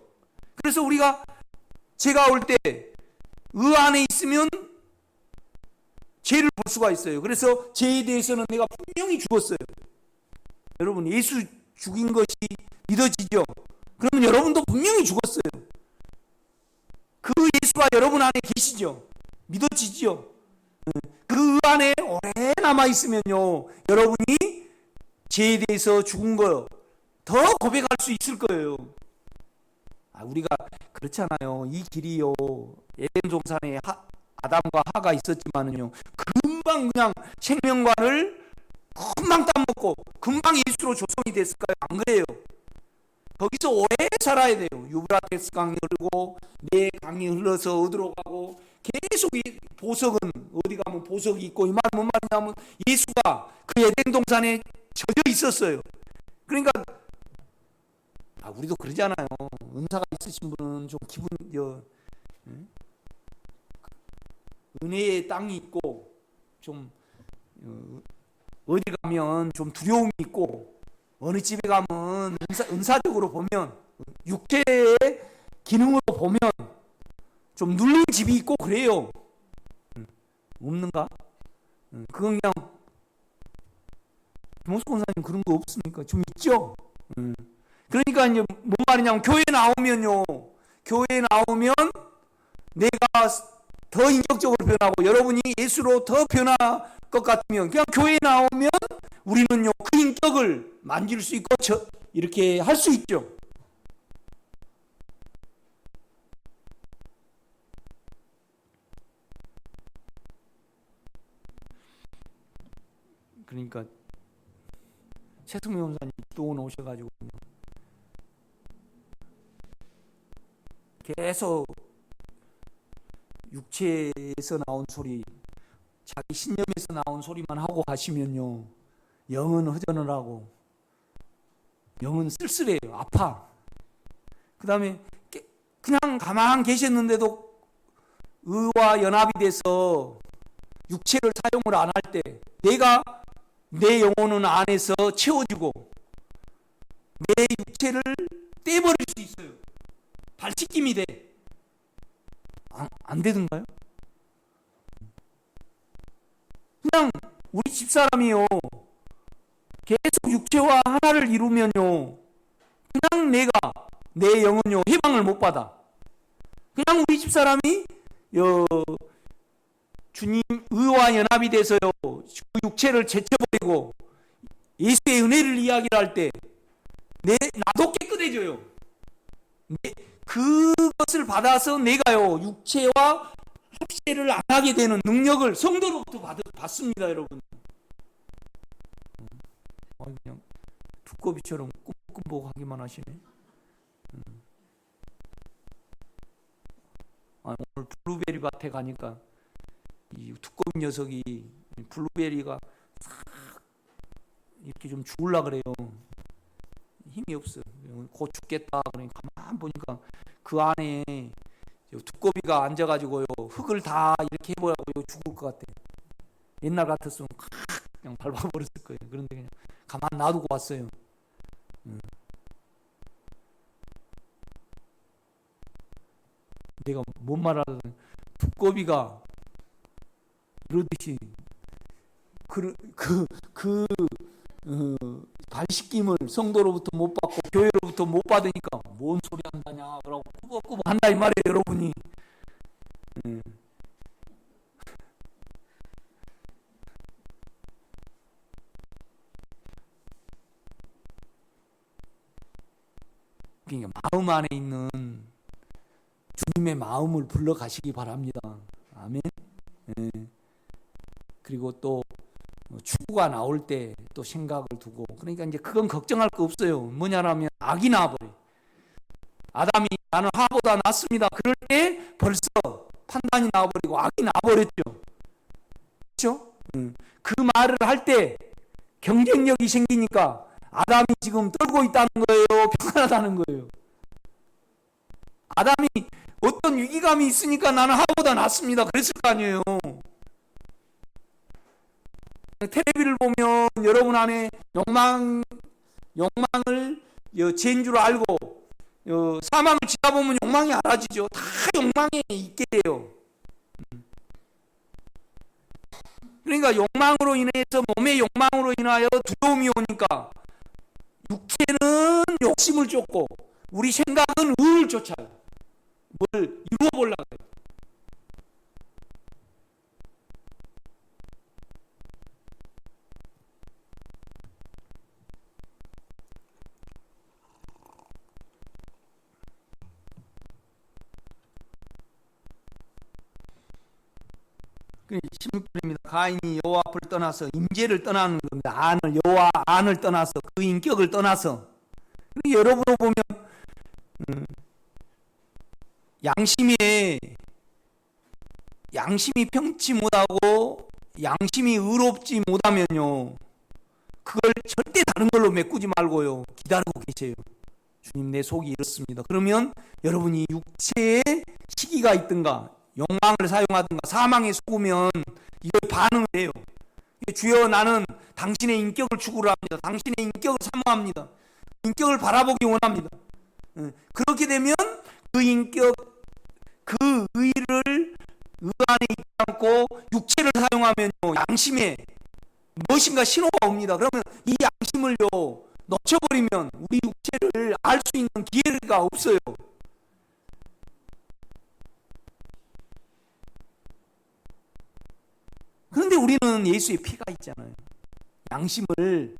Speaker 1: 그래서 우리가 죄가 올 때 의 안에 있으면 죄를 볼 수가 있어요. 그래서 죄에 대해서는 내가 분명히 죽었어요. 여러분, 예수 죽인 것이 믿어지죠? 그러면 여러분도 분명히 죽었어요. 그 예수가 여러분 안에 계시죠? 믿어지죠? 그 안에 오래 남아있으면요, 여러분이 죄에 대해서 죽은 거 더 고백할 수 있을 거예요. 우리가 그렇잖아요. 이 길이요, 에덴 동산에 아담과 하가 있었지만은요, 금방 그냥 생명관을 금방 따먹고 금방 예수로 조성이 됐을까요? 안 그래요. 거기서 오래 살아야 돼요. 유브라테스 강이 흐르고 네 강이 흘러서 어디로 가고, 계속 이 보석은 어디 가면 보석이 있고, 이 말 뭔 말이냐면 예수가 그 에덴 동산에 젖어 있었어요. 그러니까 우리도 그러잖아요. 은사가 있으신 분은 좀 은혜의 땅이 있고, 좀 어디 가면 좀 두려움이 있고, 어느 집에 가면 은사적으로 보면, 육체의 기능으로 보면 좀 눌린 집이 있고 그래요. 없는가? 그건 그냥 김호수 권사님 그런 거 없습니까? 좀 있죠? 그러니까 이제 뭔 말이냐면, 교회 나오면요, 교회 나오면 내가 더 인격적으로 변하고 여러분이 예수로 더 변할 것 같으면, 그냥 교회 나오면 우리는요 그 인격을 만질 수 있고 이렇게 할 수 있죠. 그러니까 최승민 원사님 또 오셔가지고 계속 육체에서 나온 소리, 자기 신념에서 나온 소리만 하고 가시면요, 영은 허전을 하고 영은 쓸쓸해요. 아파. 그 다음에 그냥 가만 계셨는데도 의와 연합이 돼서 육체를 사용을 안 할 때 내가 내 영혼은 안에서 채워지고 내 육체를 떼버릴 수 있어요. 발씻김이 돼. 안 되던가요? 그냥 우리 집사람이요, 계속 육체와 하나를 이루면요, 그냥 내 영은요 해방을 못 받아. 그냥 우리 집사람이 주님 의와 연합이 돼서요 그 육체를 제쳐버리고 예수의 은혜를 이야기를 할 때 나도 깨끗해져요. 그것을 받아서 내가요 육체와 합세를 안 하게 되는 능력을 성도로부터 받습니다, 여러분. 그냥 두꺼비처럼 끔뻑끔뻑하기만 하시네. 오늘 블루베리 밭에 가니까 이 두꺼비 녀석이 블루베리가 싹 이렇게 좀 죽을라 그래요. 힘이 없어. 곧 죽겠다. 그러니까 가만 보니까 그 안에 두꺼비가 앉아가지고요 흙을 다 이렇게 해버리고 죽을 것 같아. 옛날 같았으면 그냥 밟아버렸을 거예요. 그런데 그냥 가만 놔두고 왔어요. 내가 뭔 말하든 두꺼비가 이러듯이 발씻김을 성도로부터 못 받고 교회로부터 못 받으니까 뭔 소리 한다냐 그러고 꾸벅꾸벅 한다 이 말이에요, 여러분이. 그러니까 마음 안에 있는 주님의 마음을 불러 가시기 바랍니다. 아멘. 그리고 또 축구가 나올 때 또 생각을 두고, 그러니까 이제 그건 걱정할 거 없어요. 뭐냐면 악이 나와버려요. 아담이 나는 하보다 낫습니다. 그럴 때 벌써 판단이 나와버리고 악이 나와버렸죠. 그렇죠? 그 말을 할 때 경쟁력이 생기니까 아담이 지금 떨고 있다는 거예요, 평안하다는 거예요? 아담이 어떤 위기감이 있으니까 나는 하보다 낫습니다 그랬을 거 아니에요. 텔레비를 보면 여러분 안에 욕망을 죄인 줄 알고 사망을 지나보면 욕망이 알아지죠. 다 욕망에 있게 돼요. 그러니까 욕망으로 인해서 몸의 욕망으로 인하여 두려움이 오니까 육체는 욕심을 쫓고 우리 생각은 의를 쫓아요. 뭘 이루어보려고 해요. 그 16절입니다. 가인이 여호와 앞을 떠나서 임재를 떠나는 겁니다. 여호와 안을 떠나서 그 인격을 떠나서. 여러분을 보면 양심이 평치 못하고 양심이 의롭지 못하면요 그걸 절대 다른 걸로 메꾸지 말고요 기다리고 계세요. 주님, 내 속이 이렇습니다. 그러면 여러분이 육체에 시기가 있든가 욕망을 사용하든가 사망에 속으면 이걸 반응을 해요. 주여, 나는 당신의 인격을 추구를 합니다. 당신의 인격을 사모합니다. 인격을 바라보기 원합니다. 그렇게 되면 그 인격, 그 의를 의 안에 있지 않고 육체를 사용하면요 양심에 무엇인가 신호가 옵니다. 그러면 이 양심을요 놓쳐버리면 우리 육체를 알 수 있는 기회가 없어요. 그런데 우리는 예수의 피가 있잖아요. 양심을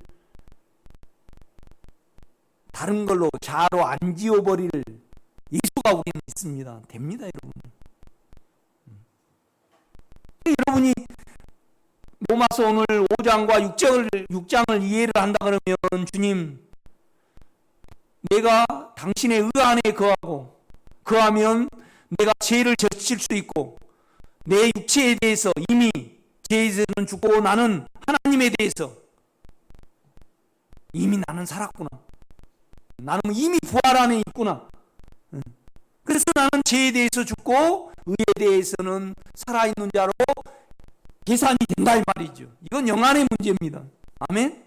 Speaker 1: 다른 걸로 자로 안 지워버릴 예수가 우리는 있습니다. 됩니다, 여러분. 여러분이 로마서 오늘 5장과 6장을 이해를 한다 그러면, 주님, 내가 당신의 의 안에 거하면 내가 죄를 저칠 수 있고 내 육체에 대해서 이미 죄에 대해서는 죽고 나는 하나님에 대해서 이미 나는 살았구나. 나는 이미 부활 안에 있구나. 그래서 나는 죄에 대해서 죽고 의에 대해서는 살아있는 자로 계산이 된다 이 말이죠. 이건 영안의 문제입니다. 아멘.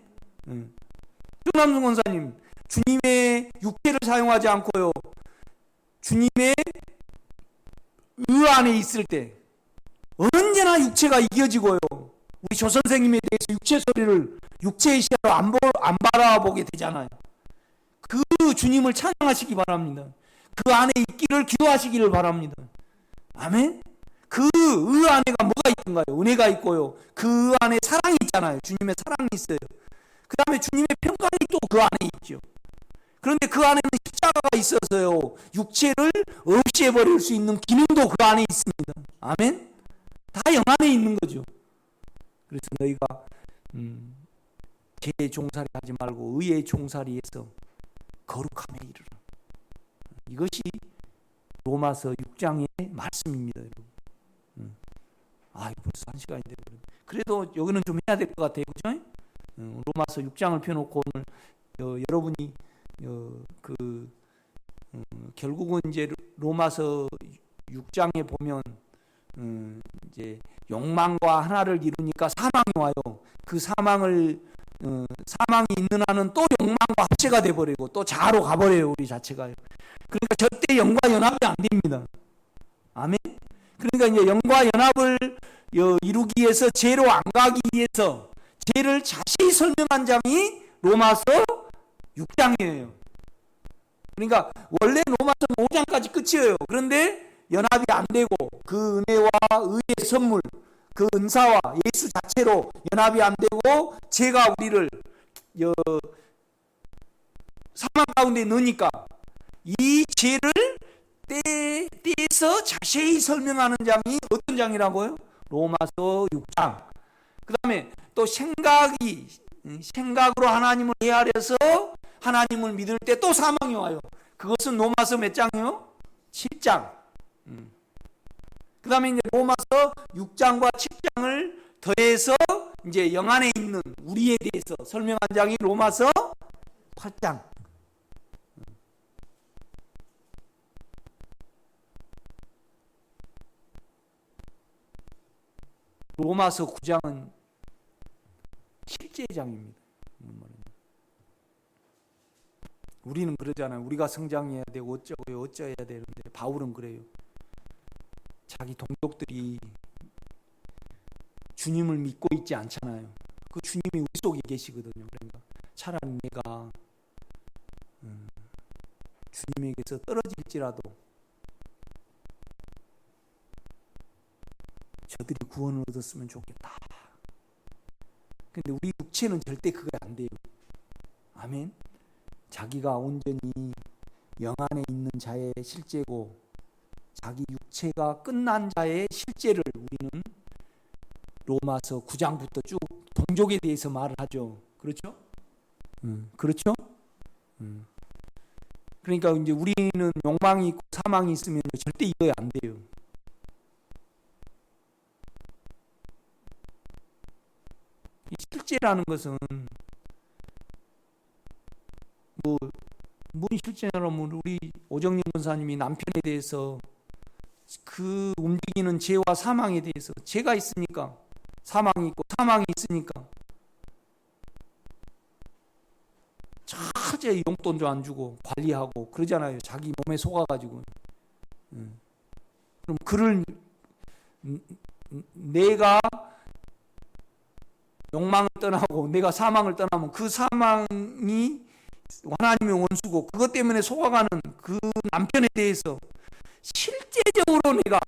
Speaker 1: 조남순 권사님, 주님의 육체를 사용하지 않고요, 주님의 의 안에 있을 때 언제나 육체가 이겨지고요, 우리 조 선생님에 대해서 육체 소리를 육체의 시야로 안 바라보게 되잖아요. 그 주님을 찬양하시기 바랍니다. 그 안에 있기를 기도하시기를 바랍니다. 아멘. 그 의 안에가 뭐가 있던가요? 은혜가 있고요, 그 안에 사랑이 있잖아요. 주님의 사랑이 있어요. 그 다음에 주님의 평강이 또 그 안에 있죠. 그런데 그 안에는 십자가가 있어서요, 육체를 없애버릴 수 있는 기능도 그 안에 있습니다. 아멘. 다 영안에 있는 거죠. 그래서 너희가 죄의 종살이 하지 말고 의의 종살이에서 거룩함에 이르라. 이것이 로마서 6장의 말씀입니다, 여러분. 벌써 1시간이 되거든요. 그래도 여기는 좀 해야 될 것 같아요, 그죠? 로마서 6장을 펴놓고 오늘 여러분이 결국은 이제 로마서 6장에 보면 이제 욕망과 하나를 이루니까 사망이 와요. 그 사망이 있는 한은 또 욕망과 합체가 돼버리고 또 자아로 가버려요, 우리 자체가요. 그러니까 절대 영과 연합이 안 됩니다. 아멘. 그러니까 이제 영과 연합을 이루기 위해서 죄로 안 가기 위해서 죄를 자세히 설명한 장이 로마서 6장이에요. 그러니까 원래 로마서 5장까지 끝이에요. 그런데 연합이 안 되고 그 은혜와 의의 선물, 그 은사와 예수 자체로 연합이 안 되고 죄가 우리를 사망 가운데 넣으니까 이 죄를 떼서 자세히 설명하는 장이 어떤 장이라고요? 로마서 6장. 그 다음에 또 생각으로 하나님을 헤아려서 하나님을 믿을 때 또 사망이 와요. 그것은 로마서 몇 장이요? 7장. 그 다음에 이제 로마서 6장과 7장을 더해서 이제 영안에 있는 우리에 대해서 설명한 장이 로마서 8장. 로마서 9장은 실제장입니다. 우리는 그러잖아요. 우리가 성장해야 되고 어쩌야 되는데 바울은 그래요. 자기 동족들이 주님을 믿고 있지 않잖아요. 그 주님이 우리 속에 계시거든요. 그러니까 차라리 내가 주님에게서 떨어질지라도 저들이 구원을 얻었으면 좋겠다. 근데 우리 육체는 절대 그게 안 돼요. 아멘. 자기가 온전히 영 안에 있는 자의 실제고 자기 육체가 끝난 자의 실제를 우리는 로마서 9장부터 쭉 동족에 대해서 말을 하죠. 그렇죠? 그렇죠? 그러니까 이제 우리는 욕망이 있고 사망이 있으면 절대 이거 안 돼요. 이 실제라는 것은 뭔 실제냐면 우리 오정림 권사님이 남편에 대해서 그 움직이는 죄와 사망에 대해서 죄가 있으니까 사망이 있고 사망이 있으니까 차제 용돈도 안 주고 관리하고 그러잖아요. 자기 몸에 속아가지고. 그럼 그를 내가 욕망을 떠나고 내가 사망을 떠나면 그 사망이 하나님의 원수고 그것 때문에 속아가는 그 남편에 대해서 실제적으로 내가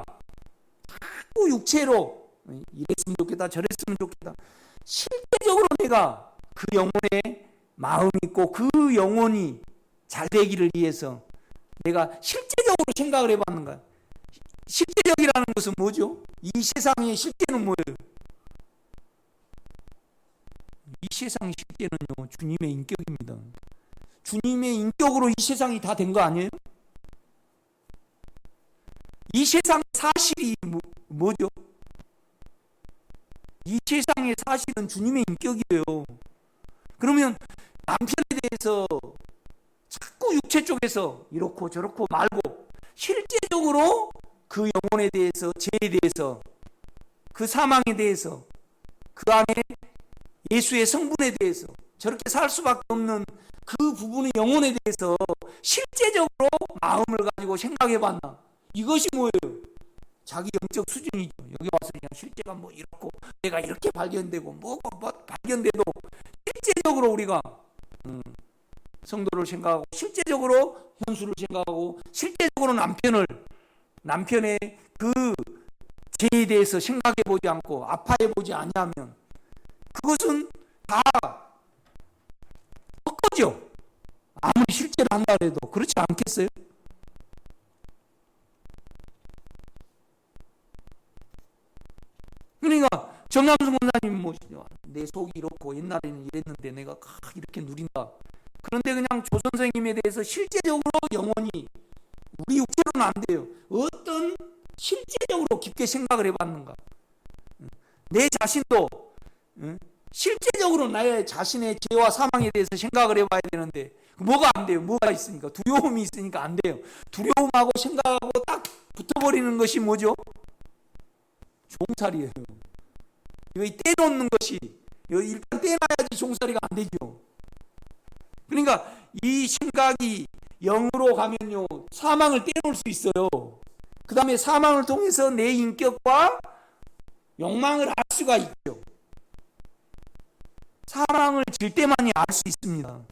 Speaker 1: 자꾸 육체로 이랬으면 좋겠다 저랬으면 좋겠다 실제적으로 내가 그 영혼에 마음이 있고 그 영혼이 잘 되기를 위해서 내가 실제적으로 생각을 해봤는 거야. 실제적이라는 것은 뭐죠? 이 세상의 실제는 뭐예요? 이 세상의 실제는요, 주님의 인격입니다. 주님의 인격으로 이 세상이 다 된 거 아니에요? 이 세상의 사실이 뭐죠? 이 세상에 사실은 주님의 인격이에요. 그러면 남편에 대해서 자꾸 육체 쪽에서 이렇고 저렇고 말고 실제적으로 그 영혼에 대해서, 죄에 대해서, 그 사망에 대해서, 그 안에 예수의 성분에 대해서 저렇게 살 수밖에 없는 그 부분의 영혼에 대해서 실제적으로 마음을 가지고 생각해 봤나? 이것이 뭐예요? 자기 영적 수준이죠. 여기 와서 그냥 실제가 뭐 이렇고 내가 이렇게 발견되고 뭐 발견돼도 실제적으로 우리가 성도를 생각하고 실제적으로 현수를 생각하고 실제적으로 남편의 그 죄에 대해서 생각해 보지 않고 아파해 보지 아니하면 그것은 다 헛거죠. 아무리 실제로 한다 해도 그렇지 않겠어요? 그러니까 정남순 권사님 뭐 내 속이 이렇고 옛날에는 이랬는데 내가 이렇게 누린다. 그런데 그냥 조 선생님에 대해서 실제적으로 영혼이 우리 육체로는 안 돼요. 어떤 실제적으로 깊게 생각을 해봤는가? 내 자신도 실제적으로 나의 자신의 죄와 사망에 대해서 생각을 해봐야 되는데 뭐가 안 돼요? 뭐가 있으니까? 두려움이 있으니까 안 돼요. 두려움하고 생각하고 딱 붙어버리는 것이 뭐죠? 종살이에요. 여기 떼놓는 것이 여기 일단 떼놔야지 종살이가 안 되죠. 그러니까 이 생각이 영으로 가면요 사망을 떼놓을 수 있어요. 그 다음에 사망을 통해서 내 인격과 욕망을 알 수가 있죠. 사망을 질 때만이 알 수 있습니다.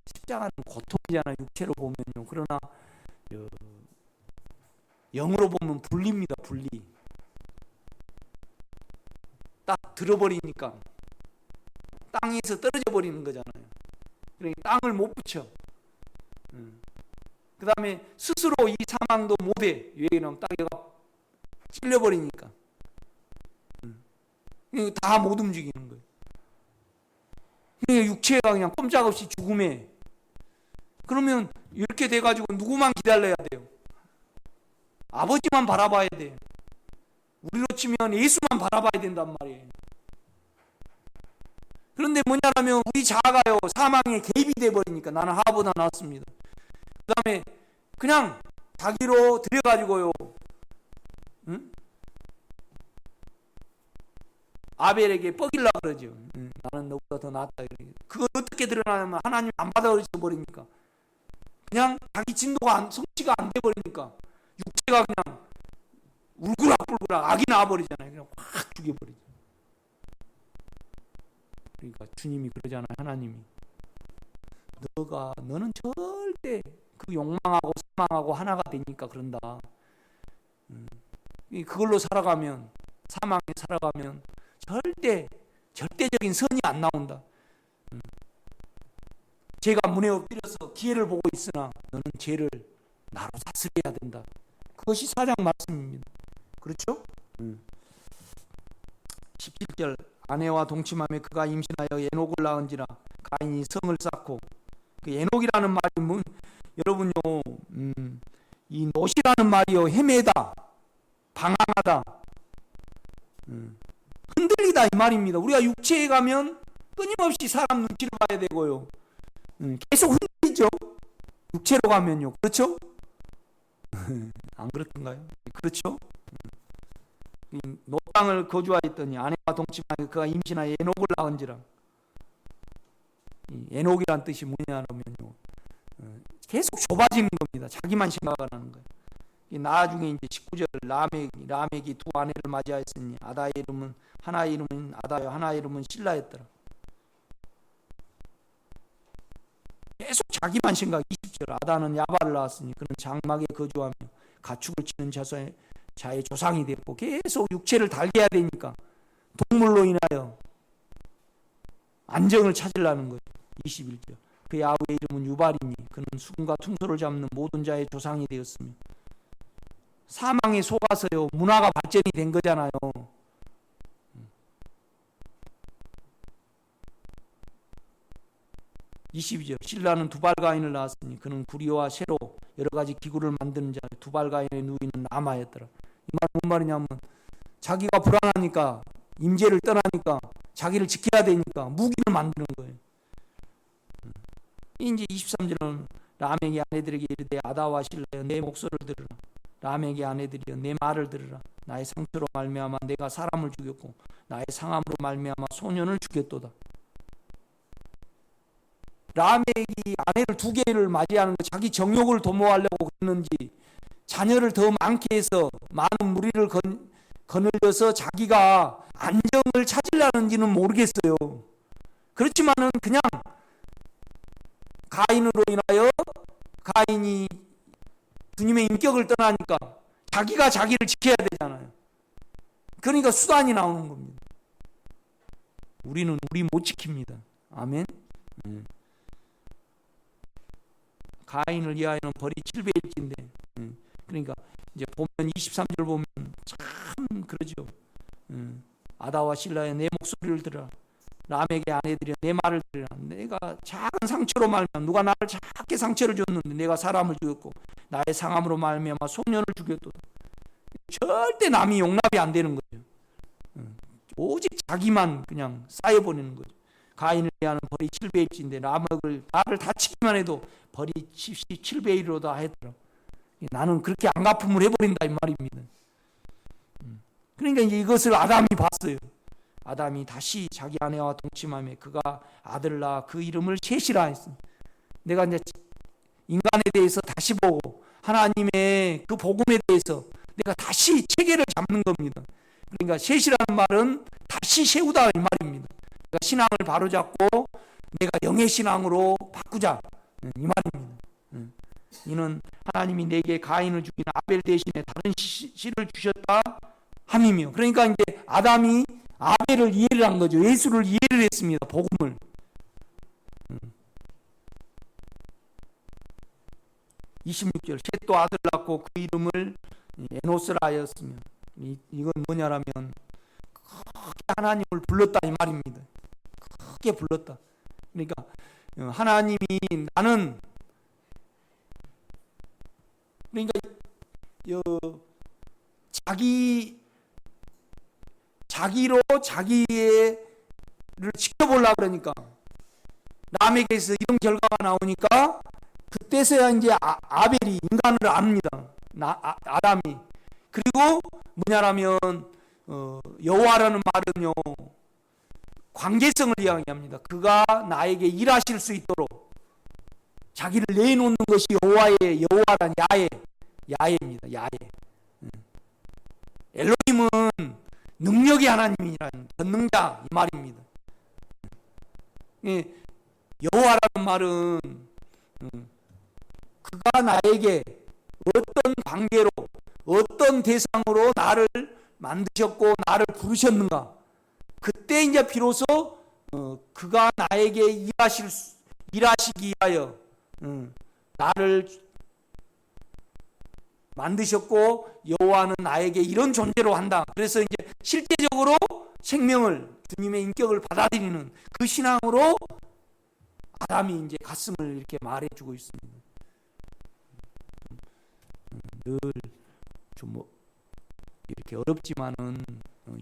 Speaker 1: 십자가는 고통이잖아요. 육체로 보면요. 그러나 영으로 보면 분리입니다. 분리. 딱 들어버리니까 땅에서 떨어져 버리는 거잖아요. 그러니까 땅을 못 붙여. 그 다음에 스스로 이 사망도 못해. 왜냐면 땅에가 찔려버리니까. 다 못 움직이는 거예요. 그러니까 육체가 그냥 꼼짝없이 죽음에. 그러면 이렇게 돼가지고 누구만 기다려야 돼요? 아버지만 바라봐야 돼요. 우리로 치면 예수만 바라봐야 된단 말이에요. 그런데 뭐냐면 우리 자아가요 사망에 개입이 돼버리니까 나는 하보다 낫습니다. 그 다음에 그냥 자기로 들여가지고요 아벨에게 뻐기려고 그러죠. 나는 너보다 더 낫다. 그걸 어떻게 드러나냐면 하나님 안 받아들여 버리니까 그냥 자기 진도가 성취가 안 돼버리니까 육체가 그냥 울그락불그락 악이 나와버리잖아요. 그냥 확 죽여버리죠. 그러니까 주님이 그러잖아요. 하나님이 너는 절대 그 욕망하고 사망하고 하나가 되니까 그런다. 그걸로 살아가면 사망에 살아가면 절대적인 선이 안 나온다. 죄가 문에 엎드려서 기회를 보고 있으나 너는 죄를 나로 다스려야 된다. 그것이 사장 말씀입니다. 그렇죠? 17절 아내와 동침함에 그가 임신하여 에녹을 낳은지라 가인이 성을 쌓고 그 에녹이라는 말이 여러분요 이 놋이라는 말이요 헤매다 방황하다 흔들리다 이 말입니다. 우리가 육체에 가면 끊임없이 사람 눈치를 봐야 되고요 계속 흔들리죠. 육체로 가면요. 그렇죠? 안 그렇던가요? 그렇죠? 놋 땅을 거주하였더니 아내와 동침하여 그가 임신하여 에녹을 낳은지라. 에녹이란 뜻이 뭐냐면요 계속 좁아지는 겁니다. 자기만 생각하는 거예요. 나중에 이제 19절 라멕이 두 아내를 맞이하였으니 아다의 이름은 하나의 이름은 아다요 하나의 이름은 실라였더라. 계속 자기만 생각. 20절 아다는 야발을 낳았으니 그는 장막에 거주하며 가축을 치는 자의 조상이 됐고 계속 육체를 달게해야 되니까 동물로 인하여 안정을 찾으려는 거예요. 21절 그의 아우의 이름은 유발이니 그는 수금과 퉁소를 잡는 모든 자의 조상이 되었으며 사망에 속아서요 문화가 발전이 된 거잖아요. 22절 신라는 두발가인을 낳았으니 그는 구리와 쇠로 여러 가지 기구를 만드는 자 두발가인의 누이는 나마였더라. 이 말 뭔 말이냐면 자기가 불안하니까, 임재를 떠나니까, 자기를 지켜야 되니까 무기를 만드는 거예요. 이제 23절은 라멕의 아내들에게 이르되 아다와 실라여 내 목소리를 들으라. 라멕의 아내들이여 내 말을 들으라. 나의 상처로 말미암아 내가 사람을 죽였고 나의 상함으로 말미암아 소년을 죽였도다. 라멕이 아내를 두 개를 맞이하는 거 자기 정욕을 도모하려고 그랬는지 자녀를 더 많게 해서 많은 무리를 거느려서 자기가 안정을 찾으려는지는 모르겠어요. 그렇지만은 그냥 가인으로 인하여 가인이 주님의 인격을 떠나니까 자기가 자기를 지켜야 되잖아요. 그러니까 수단이 나오는 겁니다. 우리는 우리 못 지킵니다. 아멘. 가인을 위하여는 벌이 7배일진데 그러니까 이제 보면 23절 보면 참 그러죠. 아다와 실라의 내 목소리를 들으라. 라멕의 아내들이 내 말을 들으라. 내가 작은 상처로 말미암아 누가 나를 작게 상처를 줬는데 내가 사람을 죽였고 나의 상함으로 말미암아 소년을 죽였도다. 절대 남이 용납이 안 되는 거죠. 오직 자기만 그냥 쌓여버리는 거죠. 가인을 위하는 벌이 7배일진데 라멕을 나를 다치기만 해도 벌이 7배이로다 했더라. 나는 그렇게 안갚음을 해버린다 이 말입니다. 그러니까 이제 이것을 아담이 봤어요. 아담이 다시 자기 아내와 동침하며 그가 아들을 낳아 그 이름을 셋이라 했습니다. 내가 이제 인간에 대해서 다시 보고 하나님의 그 복음에 대해서 내가 다시 체계를 잡는 겁니다. 그러니까 셋이라는 말은 다시 세우다 이 말입니다. 내가 신앙을 바로잡고 내가 영의 신앙으로 바꾸자 이 말입니다. 이는 하나님이 내게 가인을 죽인 아벨 대신에 다른 씨를 주셨다 함이며, 그러니까 이제 아담이 아벨을 이해를 한 거죠. 예수를 이해를 했습니다. 복음을. 음. 26절 셋도 아들 낳고 그 이름을 에노스라 하였으며, 이건 뭐냐라면 크게 하나님을 불렀다 이 말입니다. 크게 불렀다. 그러니까 하나님이 나는, 그러니까 자기로 자기를 지켜보려고 그러니까 라멕에서 이런 결과가 나오니까 그때서야 이제 아벨이 인간을 압니다. 아담이. 그리고 뭐냐라면 여호와라는 말은요 관계성을 이야기합니다. 그가 나에게 일하실 수 있도록 자기를 내놓는 것이 여호와란 야훼입니다. 야훼. 엘로힘은 능력의 하나님이란 전능자 이 말입니다. 여호와라는 말은 그가 나에게 어떤 관계로 어떤 대상으로 나를 만드셨고 나를 부르셨는가, 그때 이제 비로소 그가 나에게 일하시기 위하여 나를 만드셨고 여호와는 나에게 이런 존재로 한다. 그래서 이제 실제적으로 생명을, 주님의 인격을 받아들이는 그 신앙으로 아담이 이제 가슴을 이렇게 말해주고 있습니다. 늘 좀 이렇게 어렵지만은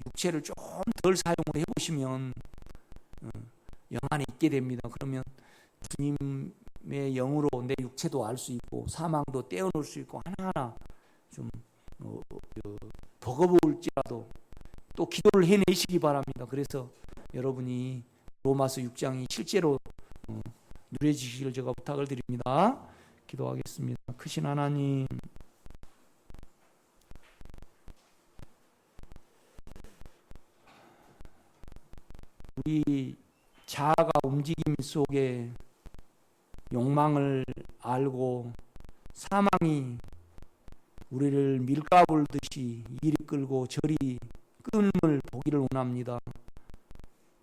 Speaker 1: 육체를 좀 덜 사용을 해보시면 영 안에 있게 됩니다. 그러면 주님의 영으로 내 육체도 알 수 있고 사망도 떼어놓을 수 있고 하나하나 좀 버거울지라도 또 기도를 해내시기 바랍니다. 그래서 여러분이 로마서 6장이 실제로 누려지시길 제가 부탁을 드립니다. 기도하겠습니다. 크신 하나님, 우리 자아가 움직임 속에 욕망을 알고 사망이 우리를 밀가부를 듯이 이리 끌고 저리 끈을 보기를 원합니다.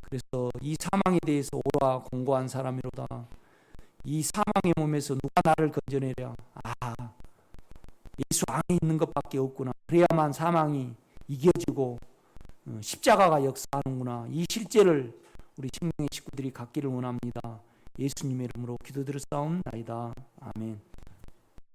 Speaker 1: 그래서 이 사망에 대해서 오라 공고한 사람이로다. 이 사망의 몸에서 누가 나를 건져내랴. 예수 안에 있는 것밖에 없구나. 그래야만 사망이 이겨지고 십자가가 역사하는구나. 이 실제를 우리 생명의 식구들이 갖기를 원합니다. 예수님의 이름으로 기도드렸사옵나이다. 아멘.